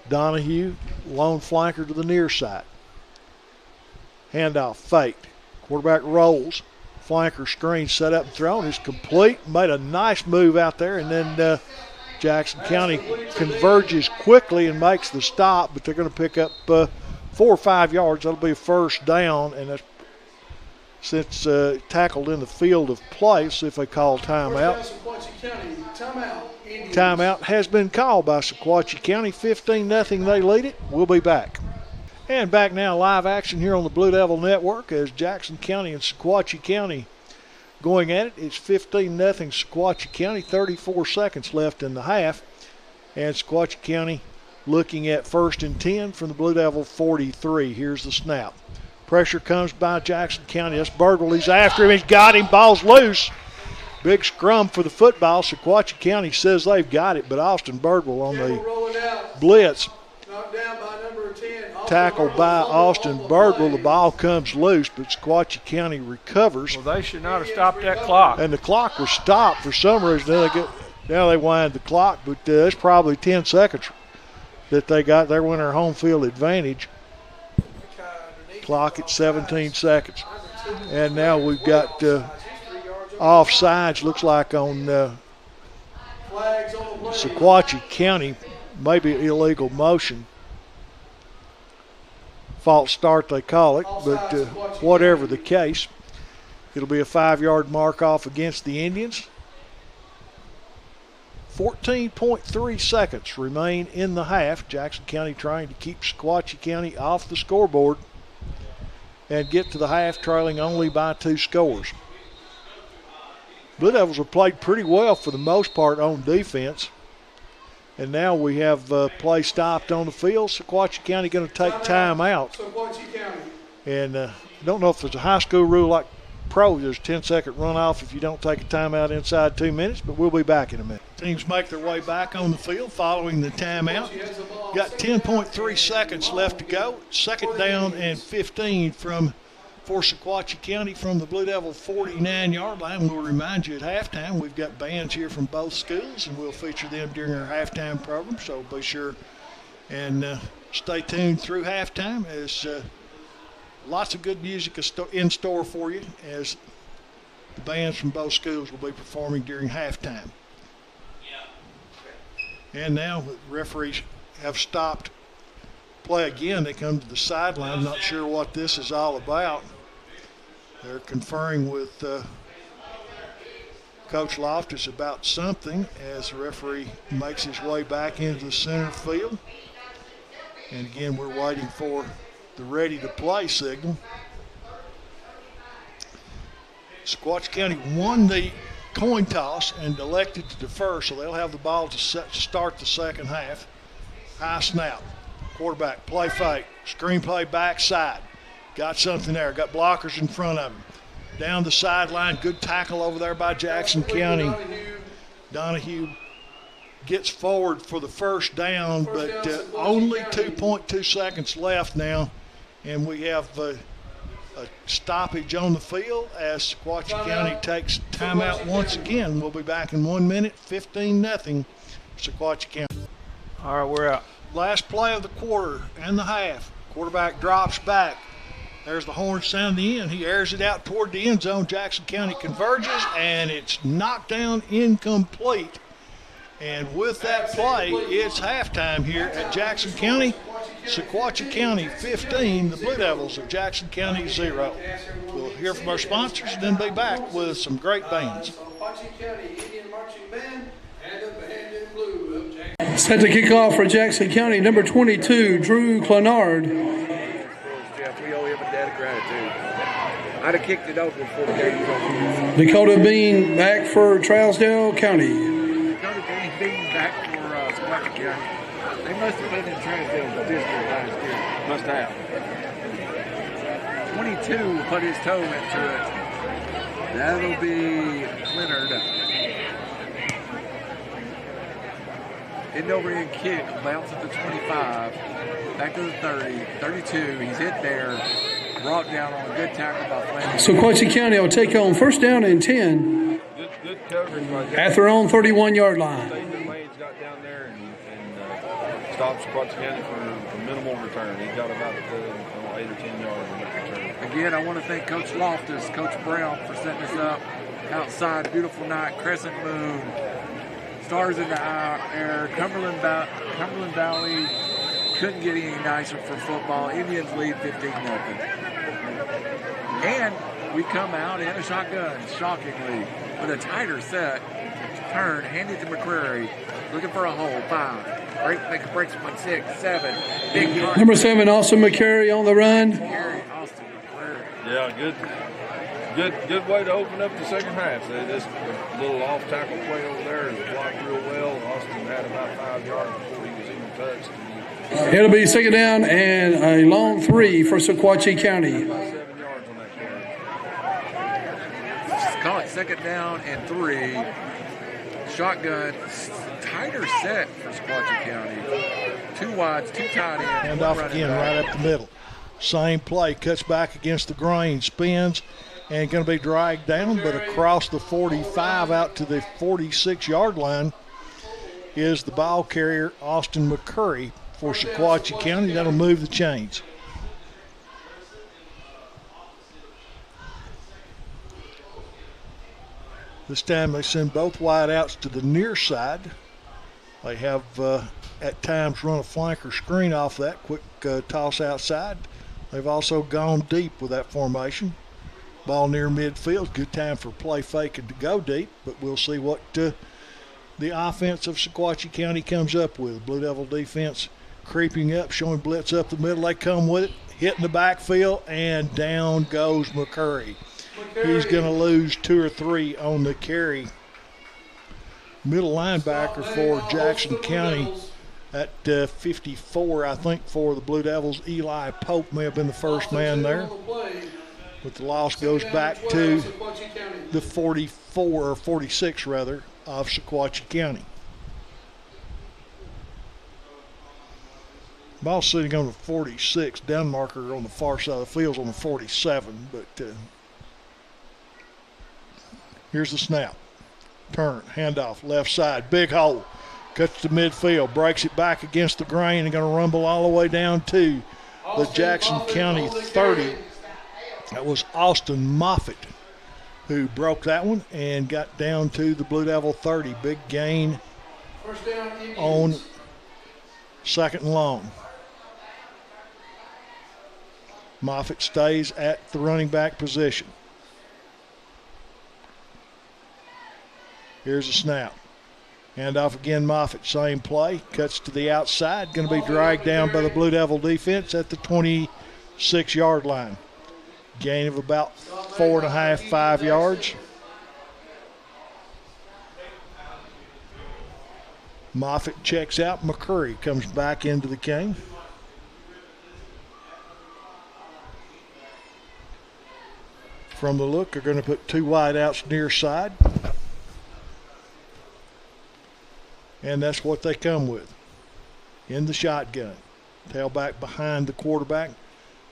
Donahue, lone flanker to the near side. Handoff, fake. Quarterback rolls. Flanker screen set up and thrown is complete. Made a nice move out there, and then Jackson County converges quickly and makes the stop, but they're going to pick up 4 or 5 yards. That'll be a first down, and that's since tackled in the field of play. See if they call timeout. Timeout has been called by Sequatchie County. 15-0, they lead it. We'll be back. And back now, live action here on the Blue Devil Network as Jackson County and Sequatchie County going at it. It's 15-0 Sequatchie County, 34 seconds left in the half. And Sequatchie County looking at 1st and 10 from the Blue Devil 43. Here's the snap. Pressure comes by Jackson County. That's Birdwell. He's after him. He's got him. Ball's loose. Big scrum for the football. Sequatchie County says they've got it, but Austin Birdwell on the blitz. Knocked down by number 10. Tackled by Austin Birdwell. The ball comes loose, but Sequatchie County recovers. Well, they should not have stopped that clock. And the clock was stopped for some reason. Now they wind the clock, but it's probably 10 seconds that they got. They're winning their home field advantage. Clock at 17 seconds. And now we've got offsides, looks like on Sequatchie County, maybe illegal motion. False start they call it, but whatever the case, it'll be a 5-yard mark off against the Indians. 14.3 seconds remain in the half. Jackson County trying to keep Sequatchie County off the scoreboard and get to the half trailing only by 2 scores. Blue Devils have played pretty well for the most part on defense. And now we have play stopped on the field. Sequatchie County going to take time out. And I don't know if there's a high school rule like pro. There's a 10-second runoff if you don't take a timeout inside 2 minutes, but we'll be back in a minute. Teams make their way back on the field following the timeout. Got 10.3 seconds left to go. 2nd down and 15 for Sequatchie County from the Blue Devil 49-yard line. We'll remind you at halftime we've got bands here from both schools, and we'll feature them during our halftime program, so be sure and stay tuned through halftime as lots of good music in store for you as the bands from both schools will be performing during halftime. And now the referees have stopped play again. They come to the sideline, not sure what this is all about. They're conferring with Coach Loftus about something as the referee makes his way back into the center field. And again, we're waiting for the ready to play signal. Sequatchie County won the coin toss and elected to defer, so they'll have the ball to start the second half. High snap. Quarterback, play fake, screenplay backside. Got something there, got blockers in front of him. Down the sideline, good tackle over there by Jackson County. Donahue gets forward for the first down, but only 2.2 seconds left now. And we have a stoppage on the field as Sequatchie County takes timeout once again. We'll be back in 1 minute, 15-0 Sequatchie County. All right, we're out. Last play of the quarter and the half. Quarterback drops back. There's the horn sound the end. He airs it out toward the end zone. Jackson County converges, and it's knocked down incomplete. And with that play, it's halftime here at Jackson County. Sequatchie County 15, the Blue Devils of Jackson County 0. We'll hear from our sponsors and then be back with some great bands. Set to kick off for Jackson County, number 22, Drew Clenard. Jeff, we owe him a debt of gratitude. I'd have kicked it open before the game was over. Dakota Bean back for Trousdale County. Dakota Bean back for Sequatchie County. They must have been in Trousdale district last year. Must have. 22 put his toe into it. That'll be Leonard. End over end kick, bounce at the 25, back to the 30, 32. He's hit there, brought down on a good tackle by Flanders. So Sequatchie County will take on first down and 10 Good coverage right there. at their own 31-yard line. Nathan Lane's got down there and stopped Sequatchie County for a minimal return. He got about 8 or 10 yards on that return. Again, I want to thank Coach Loftus, Coach Brown for setting us up outside. Beautiful night, crescent moon, stars in the air. Cumberland Valley couldn't get any nicer for football. Indians lead 15-0. And we come out in a shotgun, shockingly, with a tighter set. Turn, hand it to McCrary, looking for a hole. 5. Breaks 1, 6, 7. Big run. Number 7, Austin McCary on the run. Gary Austin McCrary. Yeah, good way to open up the second half. This little off tackle play over there is blocked real well. Austin had about 5 yards before he was even touched. It'll be second down and a long 3 for Sequatchie County. About 7 yards on that carry. Just call it second down and 3. Shotgun, tighter set for Sequatchie County. 2 wides, 2 tight ends. Hand off again right up the middle. Same play, cuts back against the grain, spins, and going to be dragged down, but across the 45 out to the 46-yard line is the ball carrier, Austin McCurry, for Sequatchie County. That'll move the chains. This time they send both wideouts to the near side. They have at times run a flanker screen off that, quick toss outside. They've also gone deep with that formation. Ball near midfield, good time for play faking to go deep, but we'll see what the offense of Sequatchie County comes up with. Blue Devil defense creeping up, showing blitz up the middle. They come with it, hitting the backfield, and down goes McCurry. He's going to lose 2 or 3 on the carry. Middle linebacker for Jackson County at 54, I think, for the Blue Devils. Eli Pope may have been the first man there. But the loss goes back to the 44, or 46 rather, of Sequatchie County. Ball sitting on the 46. Down marker on the far side of the field on the 47. But here's the snap. Turn, handoff, left side, big hole. Cuts to midfield, breaks it back against the grain, and going to rumble all the way down to the Jackson County 30. That was Austin Moffitt who broke that one and got down to the Blue Devil 30. Big gain on second and long. Moffitt stays at the running back position. Here's a snap. Hand off again, Moffitt, same play. Cuts to the outside, going to be dragged down by the Blue Devil defense at the 26-yard line. Gain of about 4.5, 5 yards. Moffitt checks out. McCurry comes back into the game. From the look, they're going to put 2 wideouts near side. And that's what they come with in the shotgun. Tailback behind the quarterback.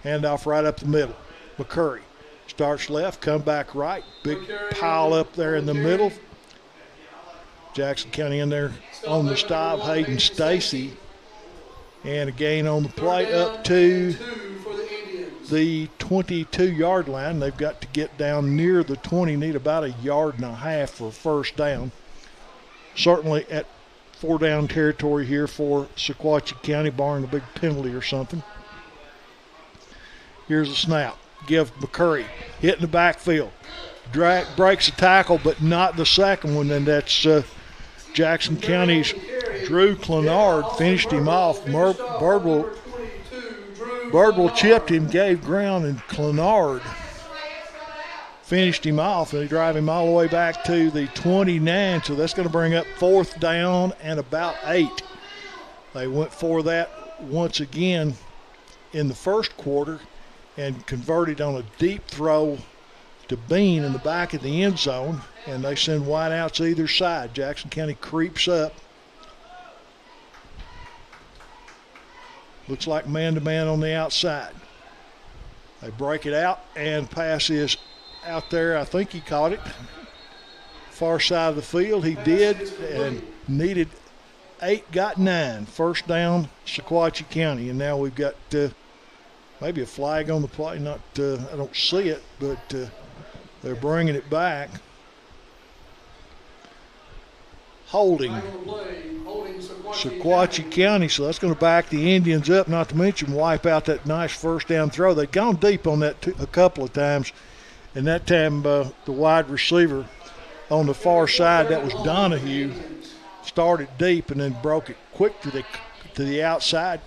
Handoff right up the middle. McCurry starts left, come back right. Big pile up there in the middle. Jackson County in there on the stop. Hayden Stacy. And a gain on the play up to the 22-yard line. They've got to get down near the 20, need about 1.5 yards for a first down. Certainly at 4-down territory here for Sequatchie County, barring a big penalty or something. Here's a snap. Give McCurry, hitting the backfield. Breaks a tackle, but not the second one, and that's Jackson County's Drew Clenard finished him off. Birdwell chipped him, gave ground, and Clenard finished him off, and they drive him all the way back to the 29, so that's going to bring up 4th down and about 8. They went for that once again in the first quarter and converted on a deep throw to Bean in the back of the end zone, and they send wideouts either side. Jackson County creeps up. Looks like man-to-man on the outside. They break it out, and pass is out there. I think he caught it. Far side of the field, he did, and needed 8, got 9. First down, Sequatchie County, and now we've got maybe a flag on the play. Not, I don't see it, but they're bringing it back. Holding Sequatchie County, so that's going to back the Indians up, not to mention wipe out that nice first down throw. They'd gone deep on that a couple of times, and that time the wide receiver on the far side, that was Donahue, started deep and then broke it quick to the outside.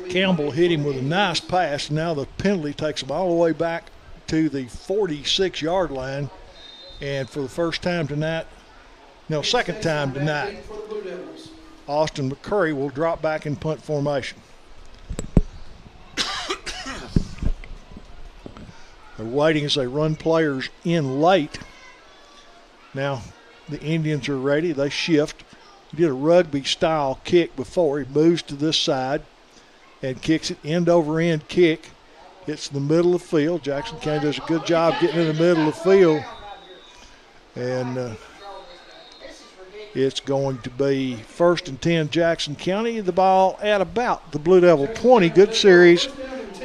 Campbell hit him with a nice pass. Now the penalty takes him all the way back to the 46-yard line. And for the first time tonight, second time tonight, Austin McCurry will drop back in punt formation. They're waiting as they run players in late. Now the Indians are ready. They shift. He did a rugby-style kick before. He moves to this side and kicks it end-over-end kick. Hits the middle of the field. Jackson County does a good job getting in the middle of the field. And it's going to be 1st and 10 Jackson County. The ball at about the Blue Devil 20. Good series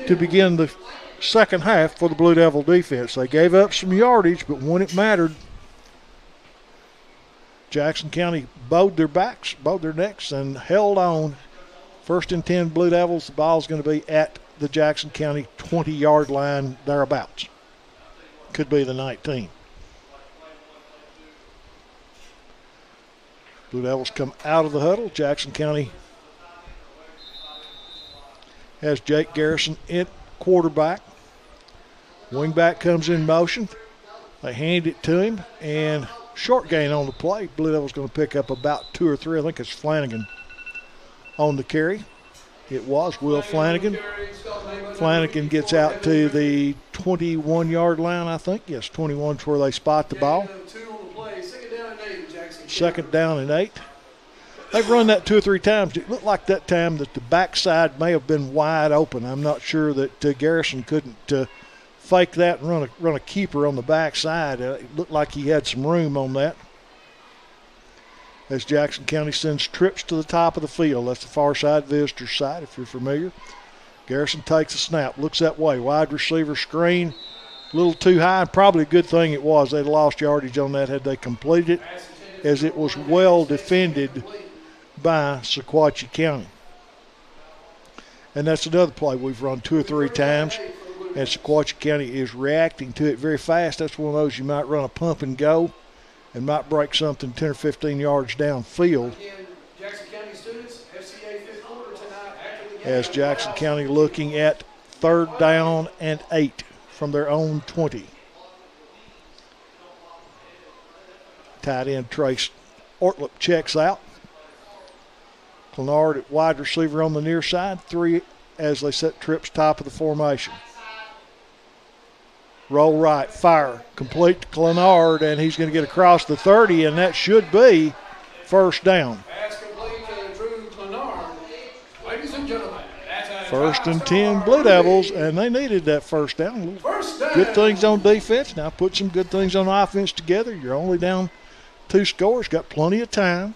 to begin the second half for the Blue Devil defense. They gave up some yardage, but when it mattered, Jackson County bowed their necks, and held on. 1st and 10 Blue Devils. The ball's going to be at the Jackson County 20-yard line, thereabouts. Could be the 19. Blue Devils come out of the huddle. Jackson County has Jake Garrison in quarterback. Wingback comes in motion. They hand it to him, and short gain on the play. Blue Devils going to pick up about 2 or 3. I think it's Flanagan on the carry. It was Will Flanagan. Flanagan gets out to the 21-yard line, I think. Yes, 21 is where they spot the ball. 2nd down and 8. They've run that 2 or 3 times. It looked like that time that the backside may have been wide open. I'm not sure that Garrison couldn't fake that and run a keeper on the backside. It looked like he had some room on that. As Jackson County sends trips to the top of the field. That's the far side, visitor side, if you're familiar. Garrison takes a snap, looks that way. Wide receiver screen, a little too high. Probably a good thing it was. They'd lost yardage on that had they completed it, as it was well defended by Sequatchie County. And that's another play we've run 2 or 3 times, and Sequatchie County is reacting to it very fast. That's one of those you might run a pump and go and might break something 10 or 15 yards downfield. As Jackson County looking at 3rd down and 8 from their own 20. Tight end Trace Ortlup checks out. Clenard at wide receiver on the near side. 3 as they set trips top of the formation. Roll right, fire, complete to Clenard, and he's going to get across the 30, and that should be 1st down. Pass complete to Drew Clenard. Ladies and gentlemen, that's 1st and 10 Blue Devils, and they needed that 1st down. Good things on defense. Now put some good things on offense together. You're only down 2 scores, got plenty of time.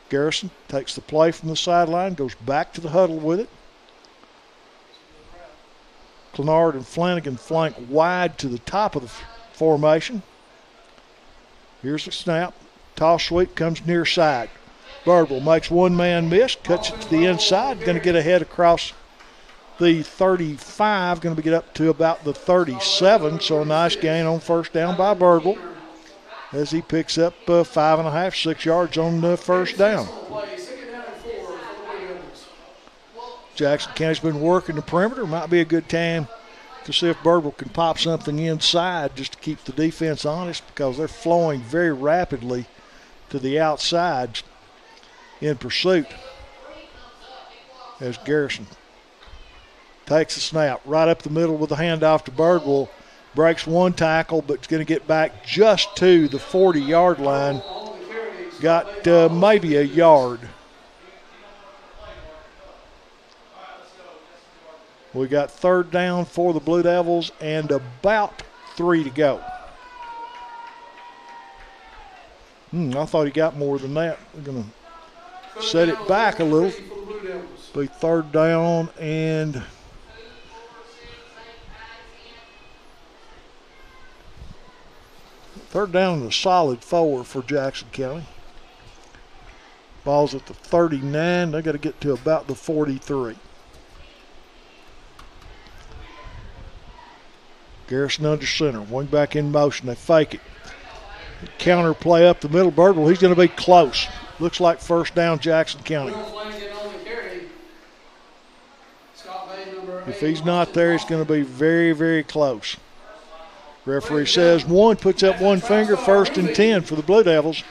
Garrison takes the play from the sideline, goes back to the huddle with it. Clenard and Flanagan flank wide to the top of the formation. Here's the snap. Toss sweep comes near side. Birdwell makes one man miss, cuts it to the inside, going to get ahead across the 35, going to get up to about the 37. So a nice gain on 1st down by Birdwell as he picks up 5.5, 6 yards on the 1st down. Jackson County's been working the perimeter. Might be a good time to see if Birdwell can pop something inside just to keep the defense honest, because they're flowing very rapidly to the outside in pursuit. As Garrison takes a snap right up the middle with a handoff to Birdwell. Breaks one tackle, but it's going to get back just to the 40-yard line. Got maybe a yard. We got third down for the Blue Devils and about 3 to go. I thought he got more than that. We're going to set it back a little. Be third down and third down and a solid 4 for Jackson County. Ball's at the 39. They got to get to about the 43. Garrison under center. Wing back in motion. They fake it. Counter play up the middle. Birdwell, he's going to be close. Looks like first down Jackson County. If he's not there, it's going to be very, very close. Referee says 1, puts up one finger, 1st and 10 for the Blue Devils.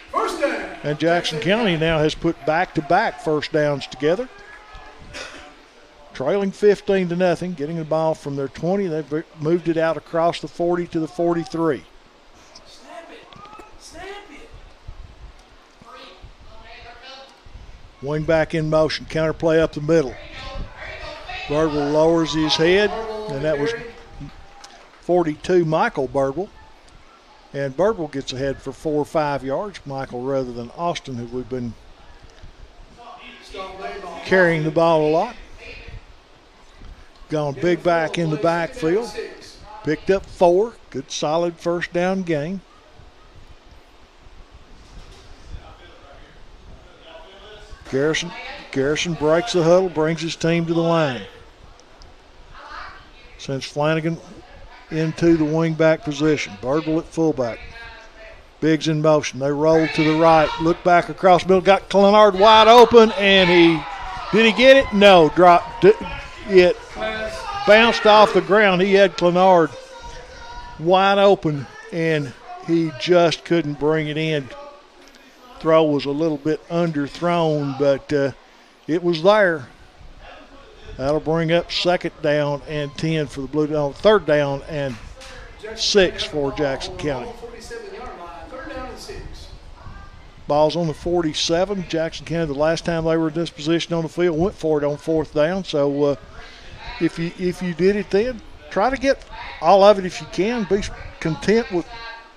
And Jackson County now has put back-to-back first downs together. Trailing 15-0, getting the ball from their 20. They've moved it out across the 40 to the 43. Wing back in motion, counter play up the middle. Birdwell lowers his head, and that was 42, Michael Birdwell. And Birdwell gets ahead for 4 or 5 yards. Michael rather than Austin, who we've been carrying the ball a lot. Gone big back in the backfield. Picked up 4. Good solid first down gain. Garrison breaks the huddle, brings his team to the line. Sends Flanagan into the wing-back position. Birdwell at fullback. Biggs in motion. They roll to the right. Look back across the middle. Got Clenard wide open, and did he get it? No. Dropped it. Bounced off the ground. He had Clenard wide open, and he just couldn't bring it in. Throw was a little bit underthrown, but it was there. That'll bring up second down and 10 for the Blue Devils. Third down and 6 for Jackson County. Ball's on the 47. Jackson County, the last time they were in this position on the field, went for it on 4th down. So if you did it then, try to get all of it if you can. Be content with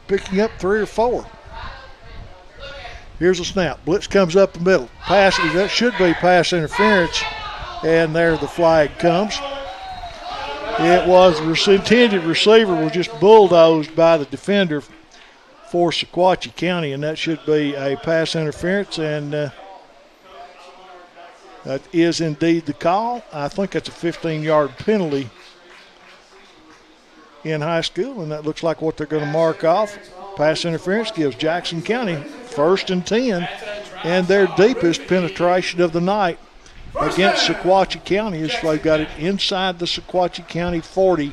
picking up 3 or 4. Here's a snap. Blitz comes up the middle. Pass, that should be pass interference. And there the flag comes. It was the intended receiver was just bulldozed by the defender for Sequatchie County, and that should be a pass interference, and that is indeed the call. I think that's a 15-yard penalty in high school, and that looks like what they're going to mark off. Pass interference gives Jackson County 1st and 10, and their deepest penetration of the night against Sequatchie County is they've got it inside the Sequatchie County 40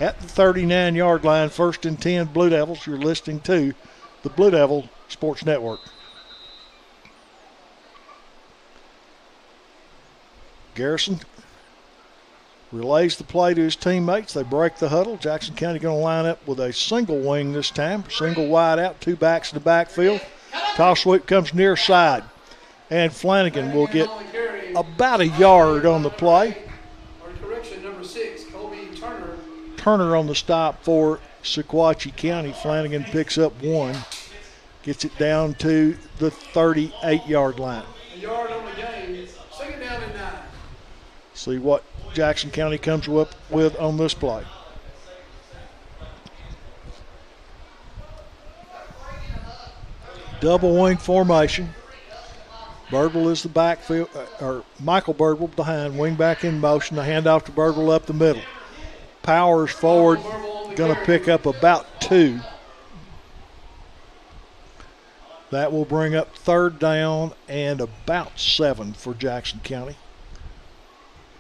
at the 39-yard line. 1st and 10 Blue Devils. You're listening to the Blue Devil Sports Network. Garrison relays the play to his teammates. They break the huddle. Jackson County going to line up with a single wing this time. Single wide out, 2 backs in the backfield. Toss sweep comes near side. And Flanagan will get about a yard on the play. Number 6, Colby Turner. Turner on the stop for Sequatchie County. Flanagan picks up 1. Gets it down to the 38-yard line. A yard on the game. 2nd down and 9. See what Jackson County comes up with on this play. Double wing formation. Birdwell is the backfield, or Michael Birdwell behind, wing back in motion. The handoff to Birdwell up the middle. Powers forward, going to pick up about 2. That will bring up 3rd down and about 7 for Jackson County.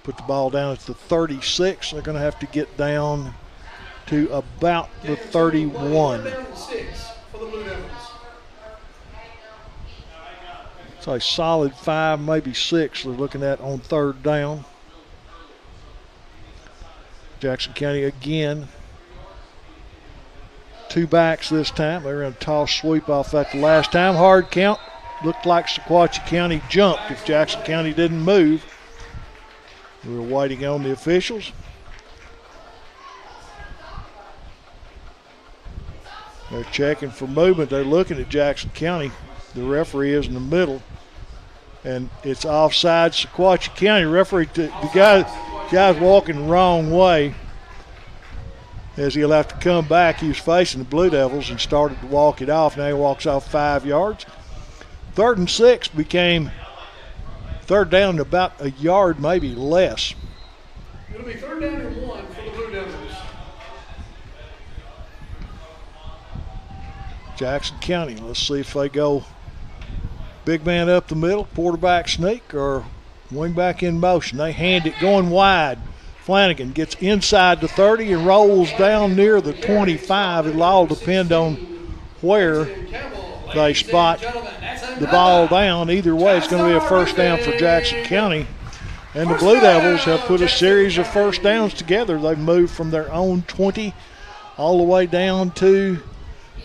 Put the ball down at the 36. They're going to have to get down to about the 31. So a solid 5, maybe 6 they're looking at on 3rd down. Jackson County again. 2 backs this time. They were in a toss sweep off that the last time. Hard count. Looked like Sequatchie County jumped if Jackson County didn't move. We were waiting on the officials. They're checking for movement. They're looking at Jackson County. The referee is in the middle. And it's offside Sequatchie County. Referee, the guy's walking the wrong way. As he'll have to come back, he was facing the Blue Devils and started to walk it off. Now he walks off 5 yards. 3rd and 6 became 3rd down to about a yard, maybe less. It'll be 3rd down and 1 for the Blue Devils. Jackson County, let's see if they go big man up the middle, quarterback sneak, or wing back in motion. They hand it going wide. Flanagan gets inside the 30 and rolls down near the 25. It'll all depend on where they spot the ball down. Either way, it's going to be a first down for Jackson County. And the Blue Devils have put a series of first downs together. They've moved from their own 20 all the way down to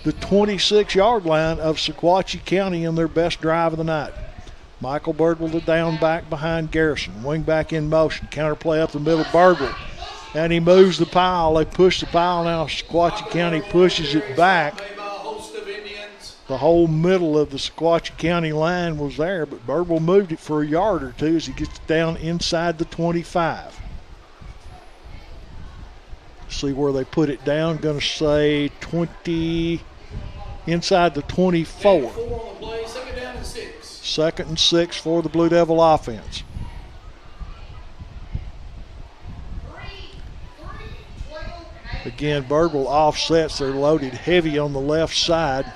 the 26-yard line of Sequatchie County in their best drive of the night. Michael Birdwell, the down back behind Garrison. Wing back in motion. Counterplay up the middle, Birdwell. And he moves the pile. They push the pile now. Sequatchie County pushes it back. The whole middle of the Sequatchie County line was there, but Birdwell moved it for a yard or two as he gets down inside the 25. See where they put it down. Going to say 20, inside the 24. 2nd down and 6. 2nd and 6 for the Blue Devil offense. Again, Birdwell offsets. They're loaded heavy on the left side.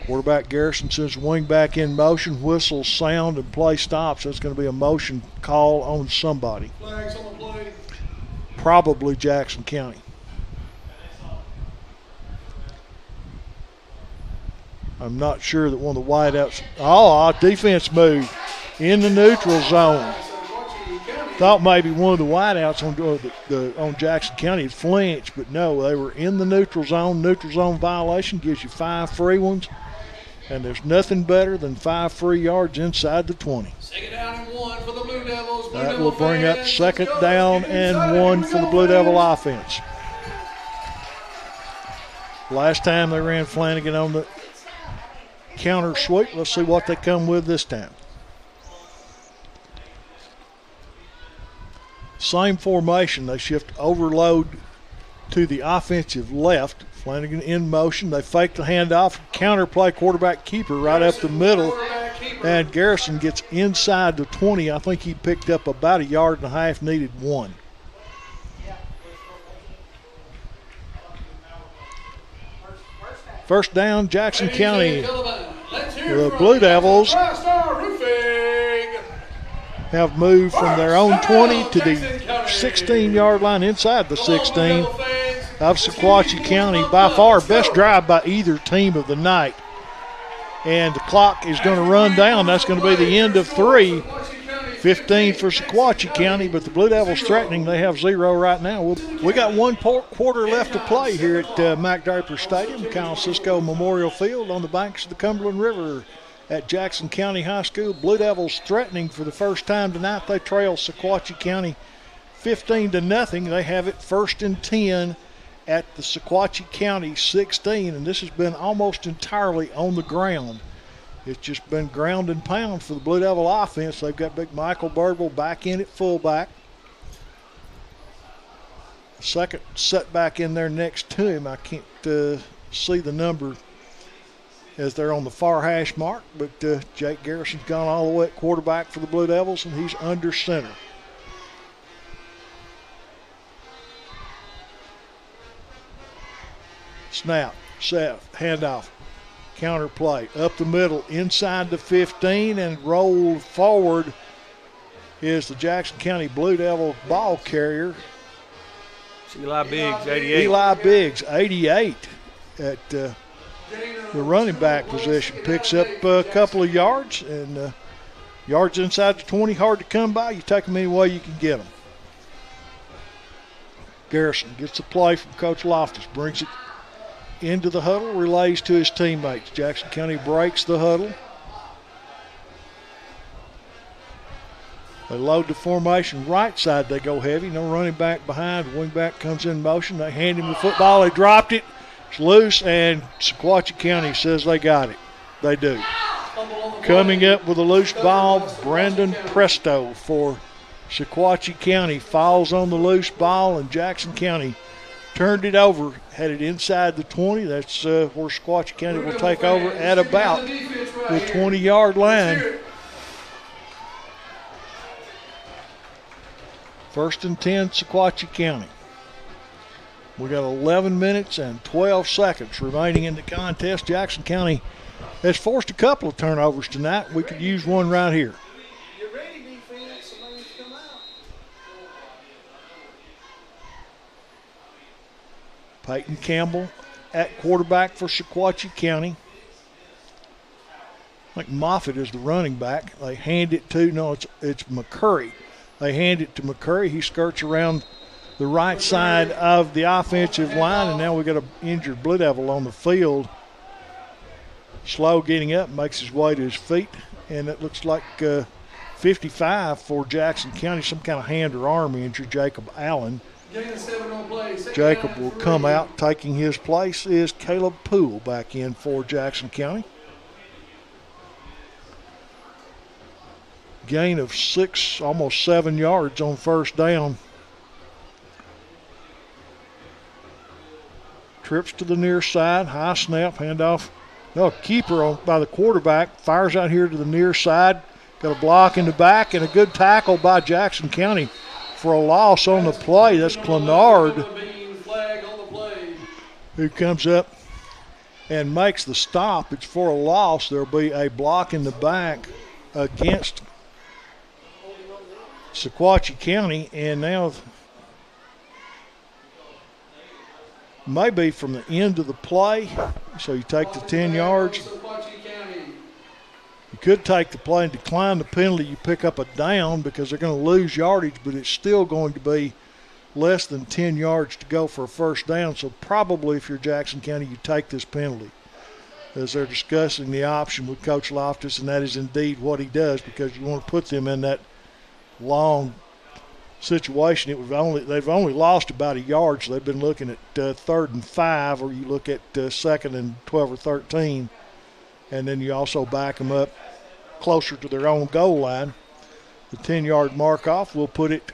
Quarterback Garrison says wing back in motion. Whistles sound and play stops. That's going to be a motion call on somebody. Flags on the play. Probably Jackson County. I'm not sure that one of the wideouts. Oh, defense move in the neutral zone. Thought maybe one of the wideouts on Jackson County had flinched, but no, they were in the neutral zone. Neutral zone violation gives you 5 free ones, and there's nothing better than 5 free yards inside the 20. 2nd down and 1 for the Blue Devils. That will bring up 2nd down and 1 for the Blue Devil offense. Last time they ran Flanagan on the counter sweep. Let's see what they come with this time. Same formation. They shift overload to the offensive left. Flanagan in motion. They fake the handoff. Counterplay, quarterback keeper right up the middle. And Garrison gets inside the 20. I think he picked up about a yard and a half, needed 1. First down, Jackson County. The Blue Devils have moved from their own 20 to the 16-yard line inside the 16 of Sequatchie County. By far best drive by either team of the night. And the clock is going to run down. That's going to be the end of 3. 15 for Sequatchie County, but the Blue Devils threatening. They have 0 right now. We got 1 quarter left to play here at Mac Draper Stadium, Kyle Cisco Memorial Field on the banks of the Cumberland River at Jackson County High School. Blue Devils threatening for the first time tonight. They trail Sequatchie County 15-0. They have it 1st and 10 at the Sequatchie County 16, and this has been almost entirely on the ground. It's just been ground and pound for the Blue Devil offense. They've got big Michael Birdwell back in at fullback. Second setback in there next to him. I can't see the number as they're on the far hash mark, but Jake Garrison's gone all the way at quarterback for the Blue Devils, and he's under center. Snap, set, handoff. Counter play up the middle inside the 15 and rolled forward is the Jackson County Blue Devil ball carrier. It's Eli Biggs, 88. Eli Biggs, 88 at the running back position. Picks up a couple of yards, and yards inside the 20, hard to come by. You take them any way you can get them. Garrison gets the play from Coach Loftus, brings it into the huddle, relays to his teammates. Jackson County breaks the huddle. They load the formation right side. They go heavy. No running back behind. Wing back comes in motion. They hand him the football. They dropped it. It's loose, and Sequatchie County says they got it. They do. Coming up with a loose ball, Brandon Presto for Sequatchie County falls on the loose ball, and Jackson County turned it over, had it inside the 20. That's where Sequatchie County will take over at about the 20-yard line. First and 10, Sequatchie County. We got 11 minutes and 12 seconds remaining in the contest. Jackson County has forced a couple of turnovers tonight. We could use one right here. Get ready, defense. Somebody's come out. Peyton Campbell at quarterback for Sequatchie County. I think Moffitt is the running back. They hand it to, it's McCurry. They hand it to McCurry. He skirts around the right side of the offensive line, and now we got an injured Blue Devil on the field. Slow getting up, makes his way to his feet, and it looks like 55 for Jackson County, some kind of hand or arm injury, Jacob Allen. Jacob will come out. Taking his place is Caleb Poole back in for Jackson County. Gain of 6, almost 7 yards on first down. Trips to the near side, high snap, handoff. No, keeper by the quarterback, fires out here to the near side. Got a block in the back and a good tackle by Jackson County for a loss on the play. That's Clenard who comes up and makes the stop. It's for a loss. There'll be a block in the back against Sequatchie County, and now maybe from the end of the play. So you take the 10 yards. You could take the play and decline the penalty. You pick up a down because they're going to lose yardage, but it's still going to be less than 10 yards to go for a first down. So probably if you're Jackson County, you take this penalty, as they're discussing the option with Coach Loftus, and that is indeed what he does, because you want to put them in that long situation. They've only lost about a yard, so they've been looking at 3rd and 5, or you look at 2nd and 12 or 13, and then you also back them up closer to their own goal line. The 10-yard mark off will put it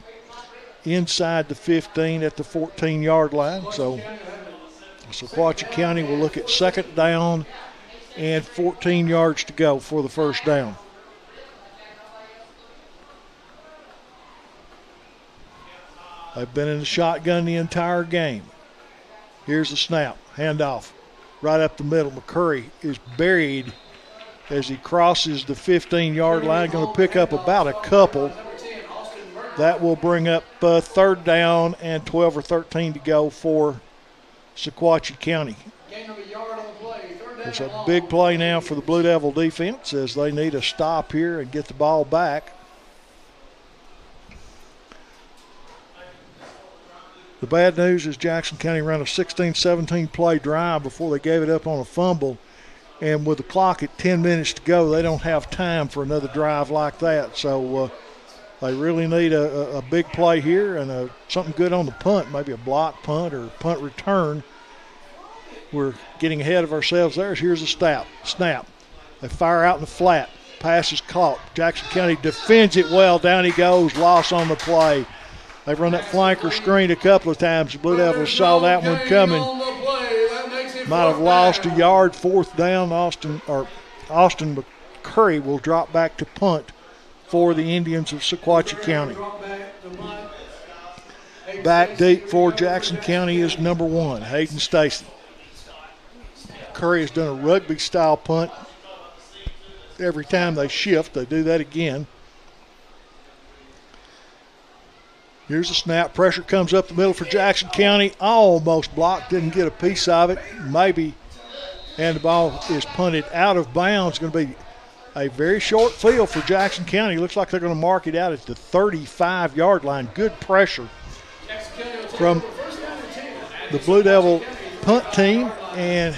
inside the 15 at the 14-yard line. So Sequatchie County will look at 2nd down and 14 yards to go for the first down. They've been in the shotgun the entire game. Here's the snap, handoff, right up the middle. McCurry is buried as he crosses the 15-yard line, going to pick up about a couple. That will bring up 3rd down and 12 or 13 to go for Sequatchie County. It's a big play now for the Blue Devil defense, as they need a stop here and get the ball back. The bad news is Jackson County ran a 16-17 play drive before they gave it up on a fumble. And with the clock at 10 minutes to go, they don't have time for another drive like that. So they really need a big play here and something good on the punt, maybe a block punt or punt return. We're getting ahead of ourselves there. Here's a snap. They fire out in the flat. Pass is caught. Jackson County defends it well. Down he goes. Loss on the play. They've run that flanker screen a couple of times. The Blue Devils saw that one coming. Might have lost a yard. 4th down. Austin McCurry will drop back to punt for the Indians of Sequatchie County. Back deep for Jackson County is number 1, Hayden Stacy. Curry has done a rugby-style punt. Every time they shift, they do that again. Here's a snap. Pressure comes up the middle for Jackson County. Almost blocked. Didn't get a piece of it. Maybe. And the ball is punted out of bounds. Going to be a very short field for Jackson County. Looks like they're going to mark it out at the 35-yard line. Good pressure from the Blue Devil punt team, and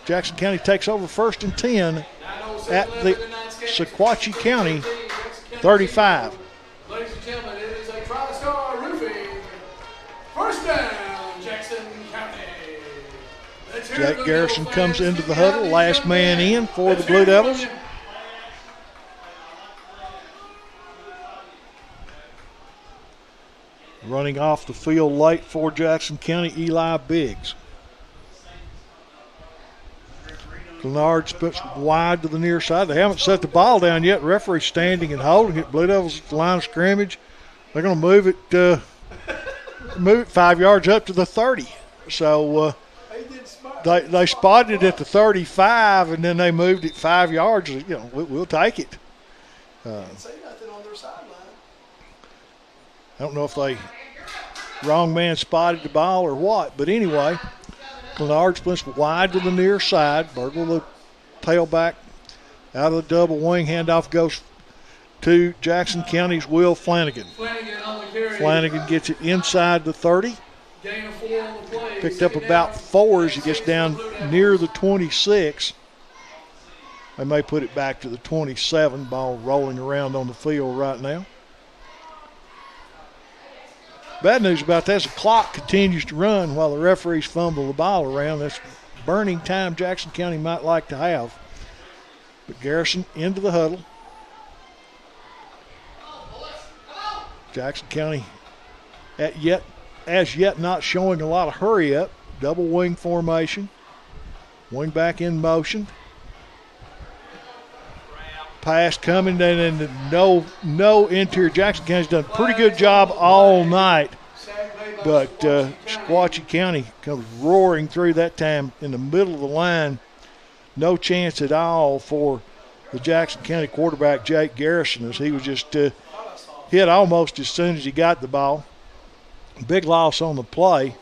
Jackson County takes over 1st and 10 at the Sequatchie County 35. Ladies and gentlemen, it is a TriStar Roofing. First down, Jackson County. Jake Garrison comes into the huddle, last man in for the Blue Devils. Running off the field late for Jackson County, Eli Biggs. Glenard puts wide to the near side. They haven't set the ball down yet. Referee standing and holding it. Blue Devils at the line of scrimmage. They're going to move it 5 yards up to the 30. So they spotted it at the 35, and then they moved it 5 yards. You know, we'll take it. I don't know if they wrong man spotted the ball or what, but anyway, Glenard splits wide to the near side. Burgle the tailback out of the double wing. Handoff goes to Jackson County's Will Flanagan. Flanagan gets it inside the 30. Picked up about 4 as he gets down near the 26. They may put it back to the 27. Ball rolling around on the field right now. Bad news about that is the clock continues to run while the referees fumble the ball around. That's burning time Jackson County might like to have. But Garrison into the huddle. Jackson County as yet not showing a lot of hurry up. Double wing formation. Wing back in motion. Pass coming, and no interior. Jackson County's done a pretty good job all night, but Sequatchie County comes roaring through that time in the middle of the line. No chance at all for the Jackson County quarterback, Jake Garrison, as he was just hit almost as soon as he got the ball. Big loss on the play,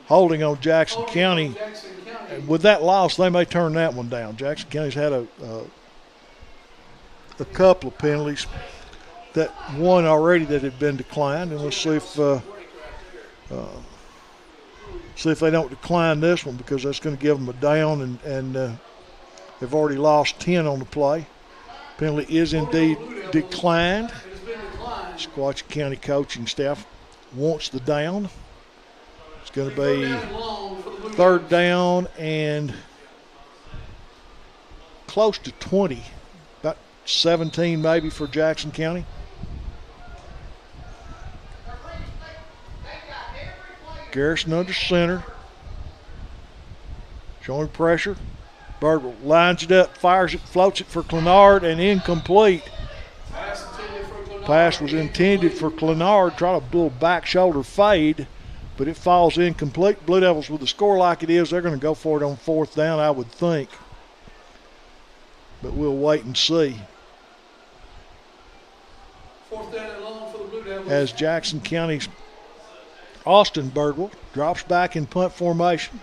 holding on Jackson County. With that loss, they may turn that one down. Jackson County's had a couple of penalties, that one already that had been declined, and we'll see if they don't decline this one, because that's going to give them a down, and they've already lost 10 on the play. Penalty is indeed declined. Sequatchie County coaching staff wants the down. It's going to be 3rd down and close to 20. 17 maybe for Jackson County. Garrison under center. Showing pressure. Burgle lines it up, fires it, floats it for Clenard, and incomplete. Pass was intended for Clenard. Try a little back shoulder fade, but it falls incomplete. Blue Devils, with a score like it is, they're going to go for it on 4th down, I would think. But we'll wait and see. 4th down and long for the Blue Devils. As Jackson County's Austin Burgle drops back in punt formation.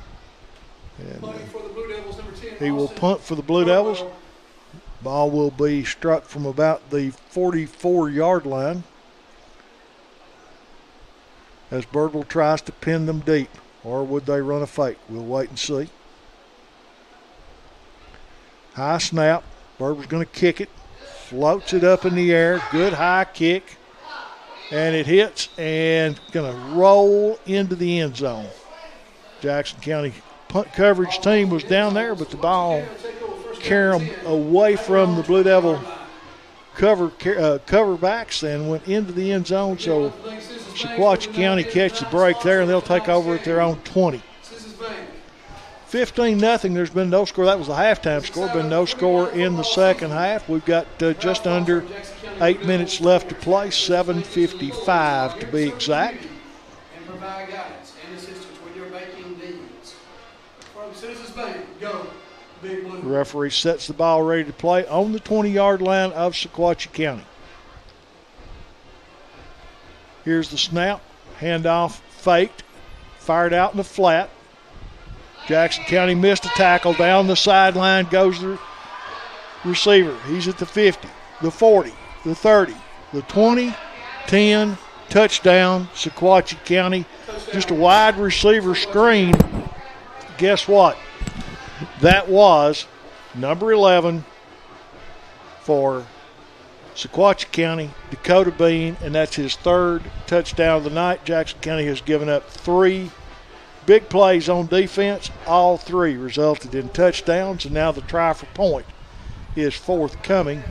And For the Blue Devils, number 10, he will punt for the Blue Devils. Ball will be struck from about the 44-yard line as Burgle tries to pin them deep. Or would they run a fake? We'll wait and see. High snap. Burgle's going to kick it. Floats it up in the air. Good high kick. And it hits and going to roll into the end zone. Jackson County punt coverage team was down there, but the ball carried them away from the Blue Devil coverbacks and went into the end zone. So Sequatchie County catch the break there, and they'll take over at their own 20. 15-0. There's been no score. That was the halftime score. Been no score in the second half. We've got just under 8 minutes left to play. 7:55 to be exact. And provide guidance and assistance with your banking needs. From Citizens Bank, go Big Blue. The referee sets the ball ready to play on the 20-yard line of Sequatchie County. Here's the snap. Handoff faked. Fired out in the flat. Jackson County missed a tackle. Down the sideline goes the receiver. He's at the 50, the 40, the 30, the 20, 10, touchdown, Sequatchie County. just a wide receiver screen. Guess what? That was number 11 for Sequatchie County, Dakota Bean, and that's his third touchdown of the night. Jackson County has given up 3 big plays on defense. All 3 resulted in touchdowns, and now the try for point is forthcoming.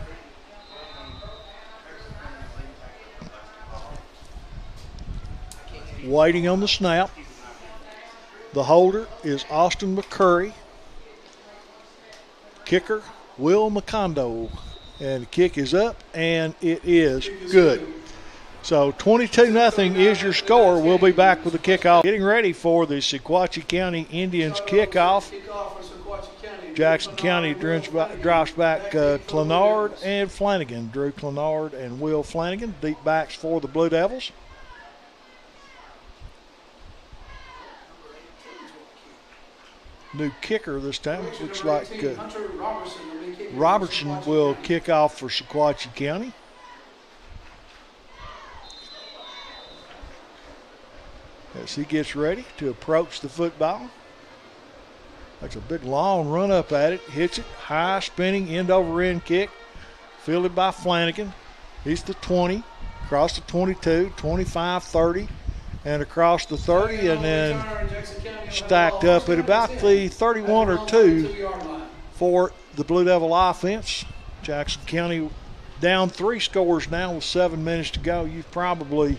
Waiting on the snap. The holder is Austin McCurry. Kicker, Will McCondo. And the kick is up, and it is good. So 22-0 is your score. We'll be back with the kickoff. Getting ready for the Sequatchie County Indians kickoff. Jackson County drops back Clenard and Flanagan. Drew Clenard and Will Flanagan, deep backs for the Blue Devils. New kicker this time. Looks like Robertson will kick off for Sequatchie County. As he gets ready to approach the football. Takes a big long run up at it. Hits it. High spinning end over end kick. Fielded by Flanagan. He's the 20. Across the 22, 25, 30. And across the 30, and then stacked up at about the 31 or 2 for the Blue Devil offense. Jackson County down 3 scores now with 7 minutes to go. You've probably,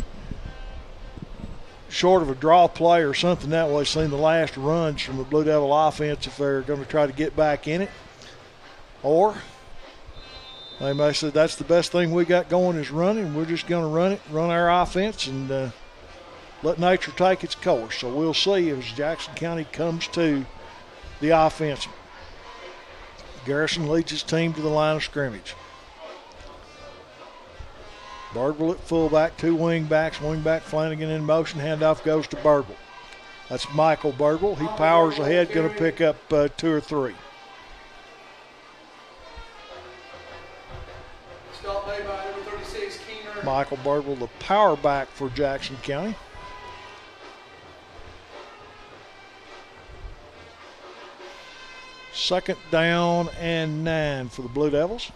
short of a draw play or something that way, seen the last runs from the Blue Devil offense if they're going to try to get back in it. Or they may say that's the best thing we got going is running. We're just going to run it, run our offense, and let nature take its course. So we'll see as Jackson County comes to the offensive. Garrison leads his team to the line of scrimmage. Birdwell at fullback, 2 wing backs. Wingback Flanagan in motion. Handoff goes to Birdwell. That's Michael Birdwell. He powers ahead, going to pick up 2 or 3. Stop made by number 36, Keener. Michael Birdwell, the power back for Jackson County. Second down and 9 for the Blue Devils.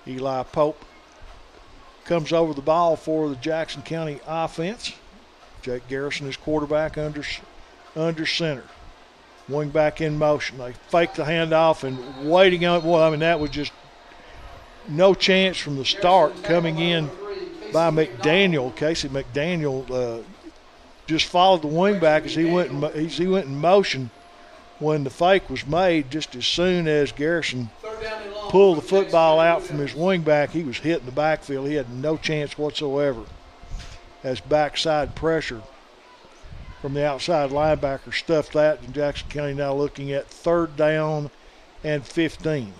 Eli Pope comes over the ball for the Jackson County offense. Jake Garrison is quarterback under center. Wing back in motion. They fake the handoff and waiting on it. Well, I mean, that was just no chance from the start coming in by McDaniel. Casey McDaniel just followed the wingback as he went in motion when the fake was made. Just as soon as Garrison pulled the football out from his wingback, he was hitting the backfield. He had no chance whatsoever as backside pressure from the outside linebacker stuffed that. And Jackson County now looking at 3rd down and 15.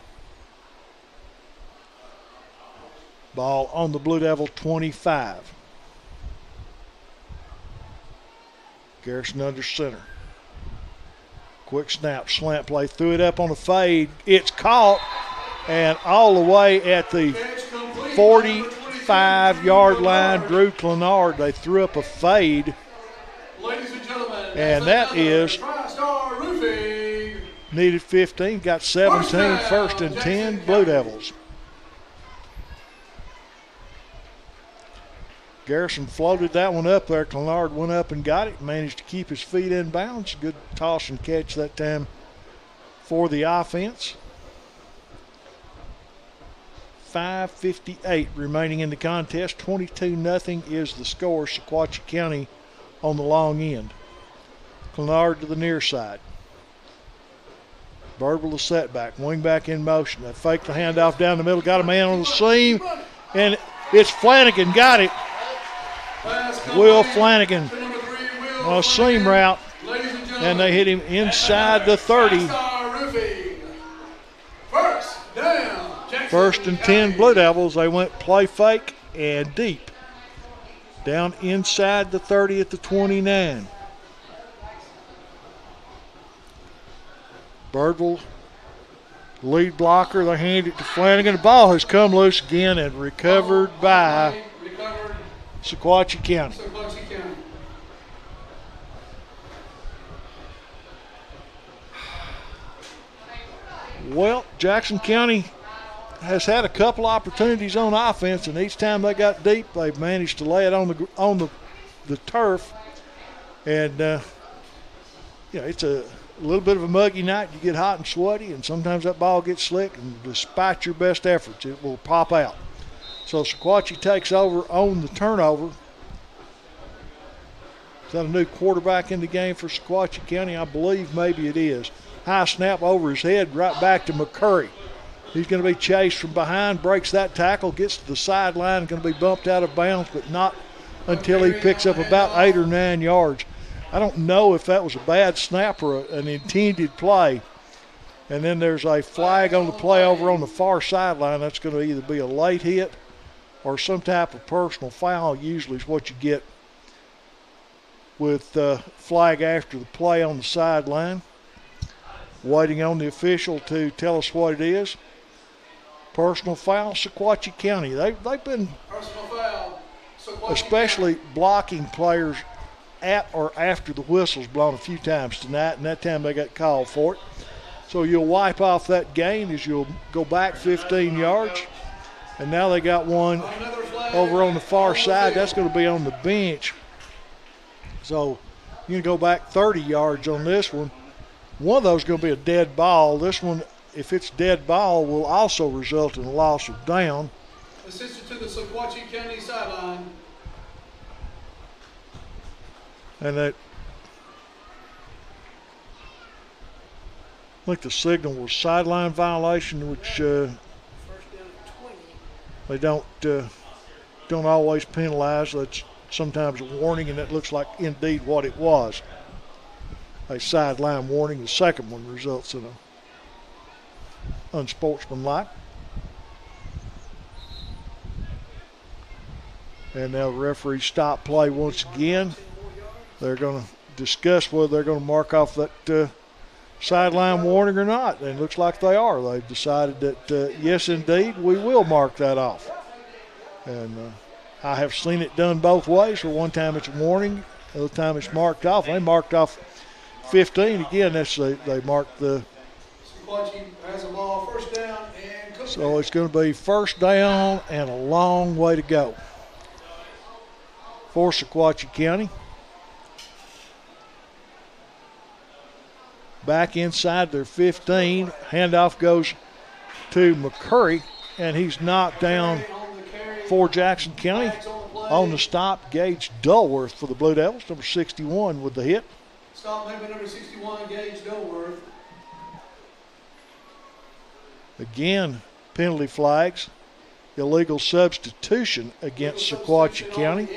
Ball on the Blue Devil 25. Garrison under center. Quick snap, slant play, threw it up on a fade. It's caught, and all the way at the 45-yard line, Drew Clenard, they threw up a fade. And that is needed 15, got 17, 1st and 10, Blue Devils. Garrison floated that one up there. Clenard went up and got it, managed to keep his feet in bounds. Good toss and catch that time for the offense. 5:58 remaining in the contest. 22-0 is the score. Sequatchie County on the long end. Clenard to the near side. Birdwell the setback. Wingback in motion. They fake the handoff down the middle. Got a man on the seam. And it's Flanagan. Got it. Will Flanagan on a seam route, and they hit him inside the 30. 1st and 10 Blue Devils. They went play fake and deep. Down inside the 30 at the 29. Birdwell Lead blocker, they hand it to Flanagan. The ball has come loose again and recovered by Sequatchie County. Sequatchie County. Well, Jackson County has had a couple opportunities on offense, and each time they got deep, they've managed to lay it on the turf. And it's a little bit of a muggy night. You get hot and sweaty, and sometimes that ball gets slick, and despite your best efforts, it will pop out. So Sequatchie takes over on the turnover. Is that a new quarterback in the game for Sequatchie County? I believe maybe it is. High snap over his head, right back to McCurry. He's going to be chased from behind, breaks that tackle, gets to the sideline, going to be bumped out of bounds, but not until he picks up about 8 or 9 yards. I don't know if that was a bad snap or an intended play. And then there's a flag on the play over on the far sideline. That's going to either be a late hit or some type of personal foul, usually is what you get with flag after the play on the sideline. Waiting on the official to tell us what it is. Personal foul, Sequatchie County. They've been, Personal foul, Sequatchie especially blocking players at or after the whistle's blown a few times tonight, and that time they got called for it. So you'll wipe off that gain as you'll go back 15 yards. And now they got one over on the far side. That's going to be on the bench. So you're going to go back 30 yards on this one. One of those is going to be a dead ball. This one, if it's dead ball, will also result in a loss of down. Assisted to the Sequatchie County sideline. And that, I think the signal was sideline violation, which First down at 20. they don't always penalize. That's sometimes a warning, and that looks like indeed what it was. A sideline warning. The second one results in a unsportsmanlike. And now the referee stopped play once again. They're going to discuss whether they're going to mark off that sideline warning or not. And it looks like they are. They've decided that, yes, indeed, we will mark that off. And I have seen it done both ways. Where one time it's a warning, the other time it's marked off. They marked off 15. Again, they marked the. Sequatchie has a ball, first down, and So it's going to be first down and a long way to go for Sequatchie County. Back inside their 15. Handoff goes to McCurry, and he's knocked down for Jackson County. On the stop, Gage Dulworth for the Blue Devils, number 61 with the hit. Stop maybe number 61, Gage Dulworth. Again, penalty flags. Illegal substitution against Sequatchie County.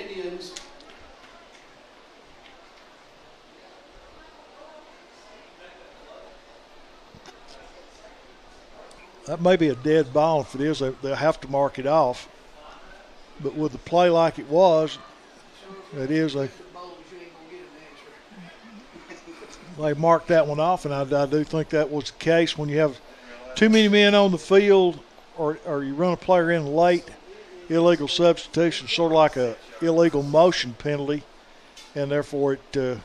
That may be a dead ball. If it is, they'll have to mark it off. But with the play like it was, it is a. They marked that one off, and I do think that was the case. When you have too many men on the field or you run a player in late, illegal substitution, sort of like a illegal motion penalty, and therefore it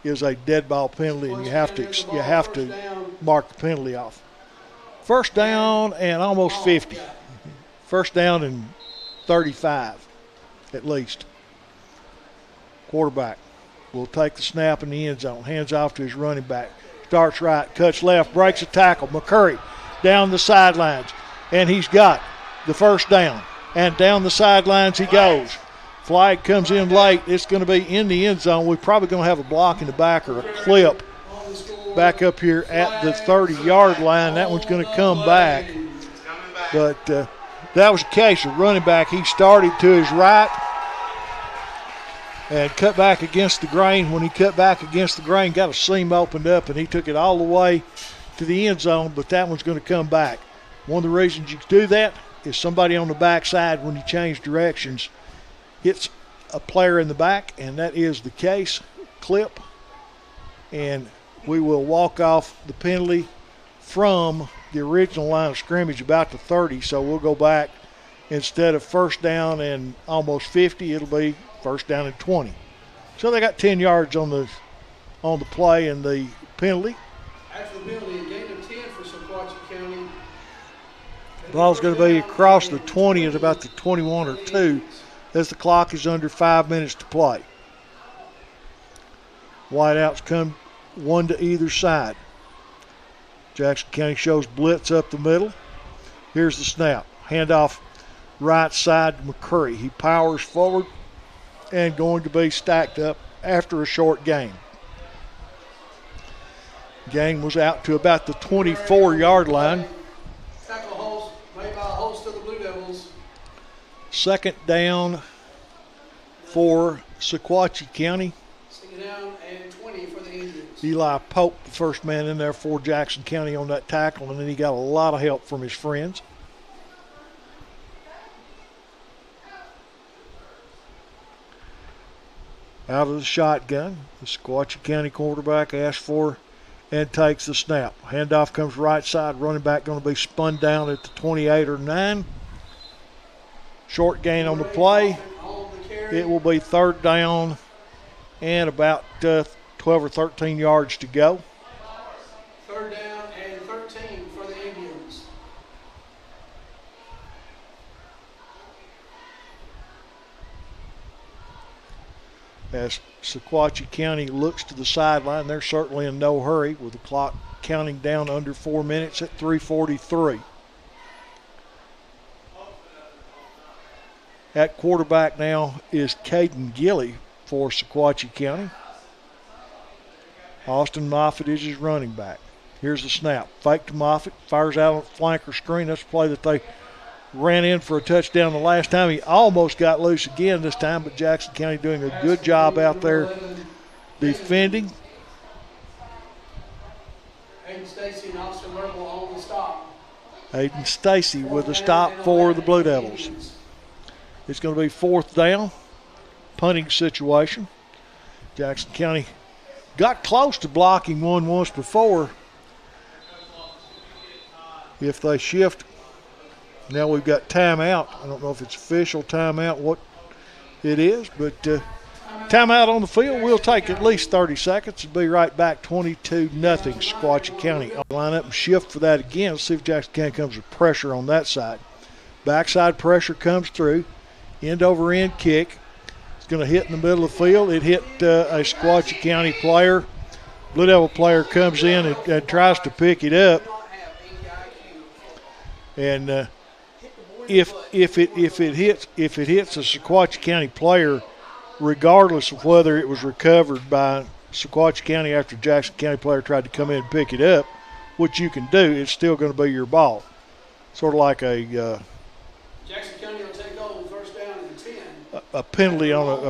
is a dead ball penalty, and you have to mark the penalty off. First down and almost 50. First down and 35 at least. Quarterback will take the snap in the end zone. Hands off to his running back. Starts right, cuts left, breaks a tackle. McCurry down the sidelines. And he's got the first down. And down the sidelines he goes. Flag comes in late. It's going to be in the end zone. We're probably going to have a block in the back or a clip back up here at the 30-yard line. That one's going to come back. But that was the case. The running back, he started to his right and cut back against the grain. When he cut back against the grain, got a seam opened up, and he took it all the way to the end zone, but that one's going to come back. One of the reasons you do that is somebody on the backside, when you change directions, hits a player in the back, and that is the case. Clip, and we will walk off the penalty from the original line of scrimmage about the 30, so we'll go back. Instead of first down and almost 50, it'll be first down and 20. So they got 10 yards on the play and the penalty. After the penalty, a gain of 10 for Sequatchie County. Ball's going to be across the 20 at about the 21 or 2 as the clock is under 5 minutes to play. Wideouts come one to either side. Jackson County shows blitz up the middle. Here's the snap. Handoff right side to McCurry. He powers forward and going to be stacked up after a short gain. Gain was out to about the 24-yard line. Tackle holes made by a host of the Blue Devils. Second down for Sequatchie County. Second down and 20 for the Indians. Eli Pope, the first man in there for Jackson County on that tackle, and then he got a lot of help from his friends. Out of the shotgun, the Sequatchie County quarterback asks for and takes the snap. Handoff comes right side. Running back going to be spun down at the 28 or 9. Short gain on the play. It will be third down and about 12 or 13 yards to go. Third down and 13 for the Indians. As Sequatchie County looks to the sideline, they're certainly in no hurry with the clock counting down under 4 minutes at 3:43. At quarterback now is Caden Gilly for Sequatchie County. Austin Moffitt is his running back. Here's the snap. Fake to Moffitt, fires out on the flanker screen. That's a play that they ran in for a touchdown the last time. He almost got loose again this time, but Jackson County doing a good job out there defending. Hayden Stacy and Austin Rebel on the stop. Hayden Stacy with a stop for the Blue Devils. It's going to be fourth down, punting situation. Jackson County got close to blocking one once before. If they shift, now we've got timeout. I don't know if it's official timeout, what it is, but timeout on the field. We'll take at least 30 seconds and be right back. 22-0 Sequatchie County. I'll line up and shift for that again. Let's see if Jackson County comes with pressure on that side. Backside pressure comes through. End over end kick. It's going to hit in the middle of the field. It hit a Sequatchie County player. Blue Devil player comes in and tries to pick it up. And if it hits a Sequatchie County player, regardless of whether it was recovered by Sequatchie County after Jackson County player tried to come in and pick it up, which you can do, it's still going to be your ball. Sort of like Jackson County will take over first down and 10. a penalty on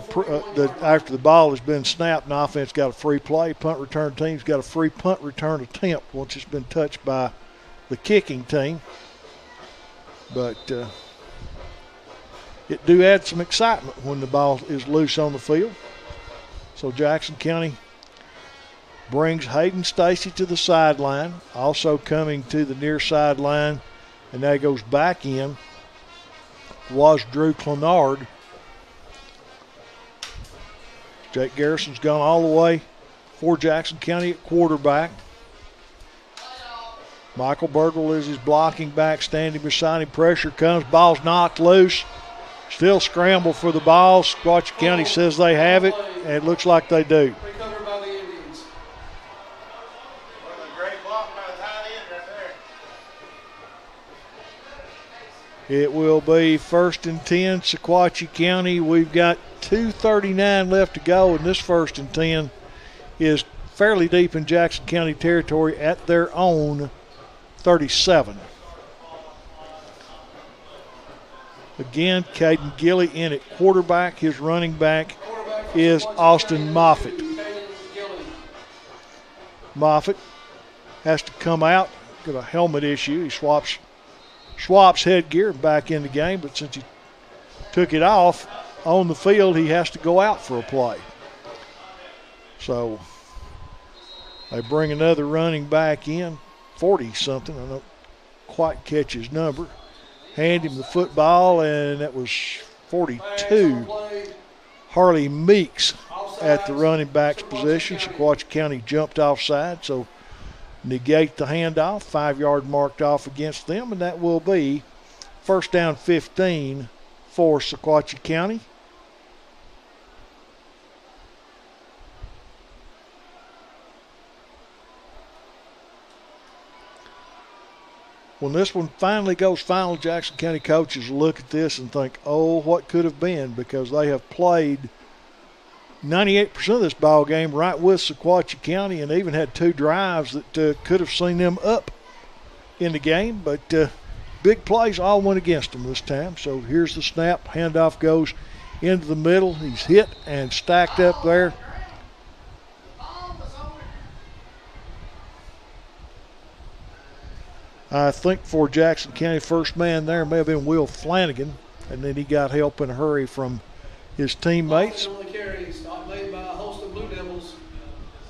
after the ball has been snapped and the offense got a free play. Punt return team's got a free punt return attempt once it's been touched by the kicking team. But it do add some excitement when the ball is loose on the field. So Jackson County brings Hayden Stacy to the sideline, also coming to the near sideline, and now he goes back in, was Drew Clenard. Jake Garrison's gone all the way for Jackson County at quarterback. Michael Birdwell is his blocking back, standing beside him. Pressure comes, ball's knocked loose. Still scramble for the ball. Sequatchie County says they have it, and it looks like they do. Recovered by the Indians. Great block by the tight end right there. It will be first and 10, Sequatchie County. We've got 2:39 left to go, and this first and 10 is fairly deep in Jackson County territory at their own 37. Again, Caden Gilly in at quarterback. His running back is Austin Moffitt. Moffitt has to come out, got a helmet issue. He swaps headgear back in the game, but since he took it off on the field, he has to go out for a play. So they bring another running back in 40-something. I don't quite catch his number. Hand him the football, and that was 42. Harley Meeks at the running back's position. Sequatchie County jumped offside, so negate the handoff. 5-yard marked off against them, and that will be first down 15 for Sequatchie County. When this one finally goes final, Jackson County coaches look at this and think, oh, what could have been, because they have played 98% of this ball game right with Sequatchie County and even had 2 drives that could have seen them up in the game. But big plays all went against them this time. So here's the snap. Handoff goes into the middle. He's hit and stacked up there. I think for Jackson County, first man there may have been Will Flanagan, and then he got help in a hurry from his teammates.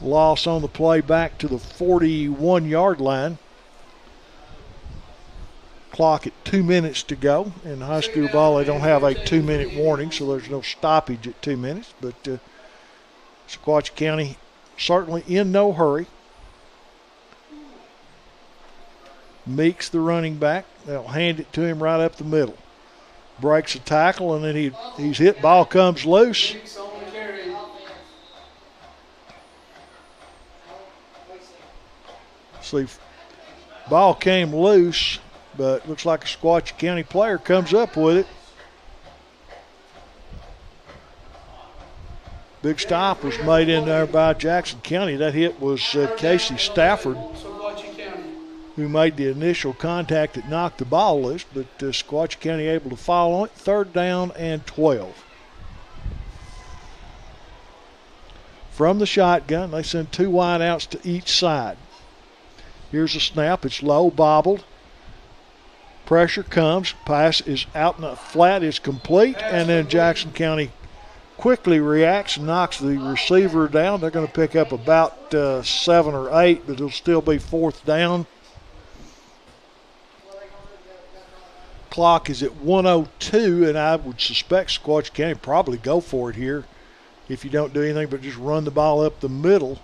Loss on the play back to the 41-yard line. Clock at 2 minutes to go. In high school ball, they don't have a 2-minute warning, so there's no stoppage at 2 minutes. But Sequatchie County certainly in no hurry. Meeks, the running back, they'll hand it to him right up the middle. Breaks a tackle, and then he's hit. Ball comes loose. See, ball came loose, but looks like a Sequatchie County player comes up with it. Big stop was made in there by Jackson County. That hit was Casey Stafford, who made the initial contact that knocked the ball loose, but Sequatchie County able to fall on it. 3rd down and 12. From the shotgun, they send 2 wide outs to each side. Here's a snap. It's low, bobbled. Pressure comes. Pass is out in the flat, is complete, and then Jackson County quickly reacts and knocks the receiver down. They're going to pick up about 7 or 8, but it'll still be 4th down. Clock is at 1:02, and I would suspect Sequatchie County probably go for it here if you don't do anything but just run the ball up the middle,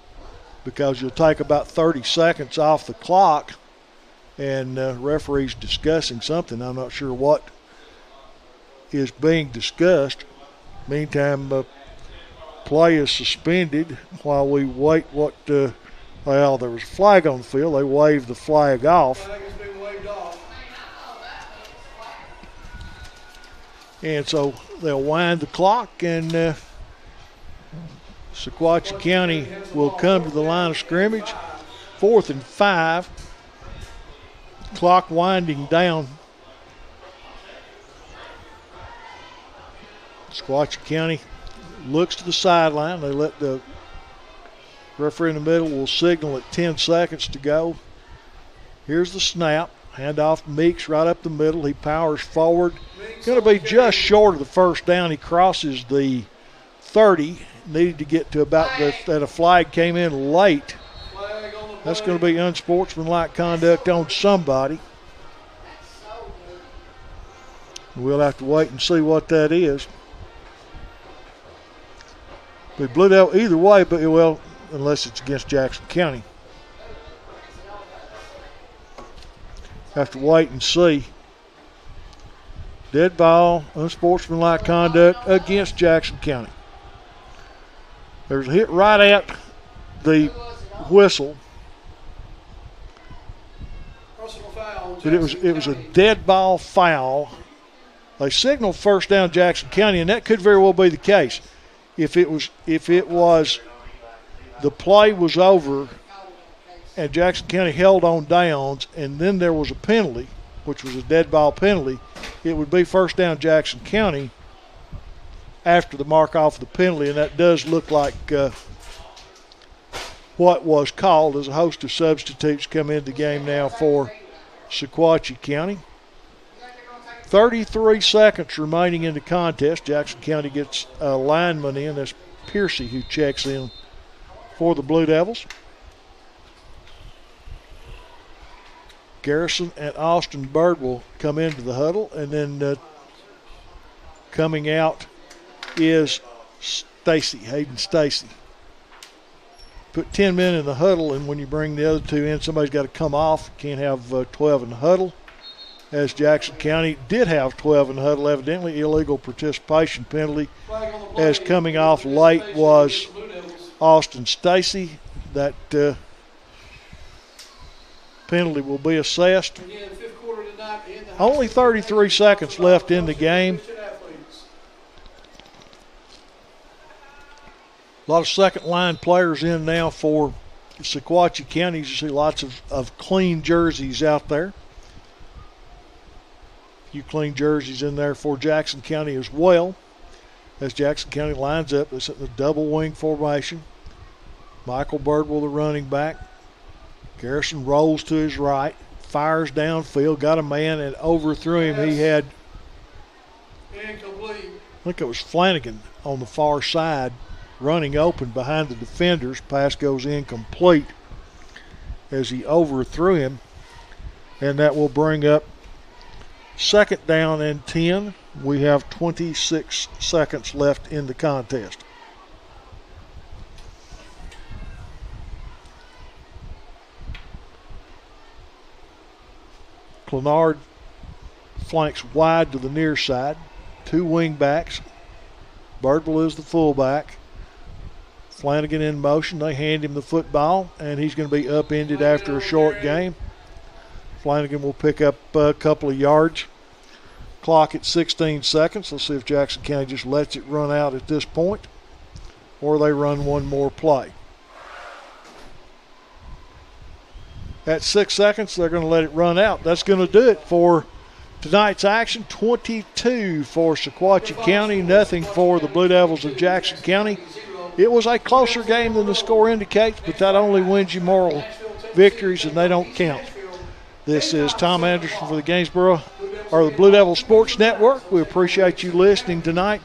because you'll take about 30 seconds off the clock, and referee's discussing something. I'm not sure what is being discussed. Meantime, play is suspended while we wait well, there was a flag on the field. They waved the flag off. And so they'll wind the clock, and Sequatchie County will come to the line of scrimmage. 4th and 5. Clock winding down. Sequatchie County looks to the sideline. They let the referee in the middle will signal at 10 seconds to go. Here's the snap. Handoff Meeks right up the middle. He powers forward. Going to be just short of the 1st down. He crosses the 30. Needed to get to about that a flag came in late. That's going to be unsportsmanlike conduct on somebody. We'll have to wait and see what that is. Be Blue Devil either way, but well, unless it's against Jackson County. Have to wait and see. Dead ball, unsportsmanlike conduct against Jackson County. There's a hit right at the whistle. But it was a dead ball foul. They signaled 1st down Jackson County, and that could very well be the case. If it was the play was over and Jackson County held on downs, and then there was a penalty, which was a dead ball penalty, it would be 1st down Jackson County after the mark off the penalty, and that does look like what was called, as a host of substitutes come into the game now for Sequatchie County. 33 seconds remaining in the contest. Jackson County gets a lineman in. That's Piercy who checks in for the Blue Devils. Garrison and Austin Bird will come into the huddle, and then coming out is Hayden Stacy. Put 10 men in the huddle, and when you bring the other two in, somebody's got to come off. Can't have 12 in the huddle. As Jackson County did have 12 in the huddle, evidently illegal participation penalty. As coming off late was Austin Stacy. That penalty will be assessed. Only 33 seconds left in the game. A lot of second-line players in now for Sequatchie County. You see lots of clean jerseys out there. A few clean jerseys in there for Jackson County as well. As Jackson County lines up, they're in the double wing formation. Michael Birdwell, the running back. Garrison rolls to his right, fires downfield, got a man, and overthrew him. He had, I think it was Flanagan on the far side, running open behind the defenders. Pass goes incomplete as he overthrew him, and that will bring up second down and 10. We have 26 seconds left in the contest. Clenard flanks wide to the near side. Two wing backs. Birdwell is the fullback. Flanagan in motion. They hand him the football, and he's going to be upended after a short game. Flanagan will pick up a couple of yards. Clock at 16 seconds. Let's see if Jackson County just lets it run out at this point, or they run one more play. At 6 seconds, they're going to let it run out. That's going to do it for tonight's action. 22 for Sequatchie County, nothing for the Blue Devils of Jackson County. It was a closer game than the score indicates, but that only wins you moral victories, and they don't count. This is Tom Anderson for the Gainesboro, or the Blue Devil Sports Network. We appreciate you listening tonight.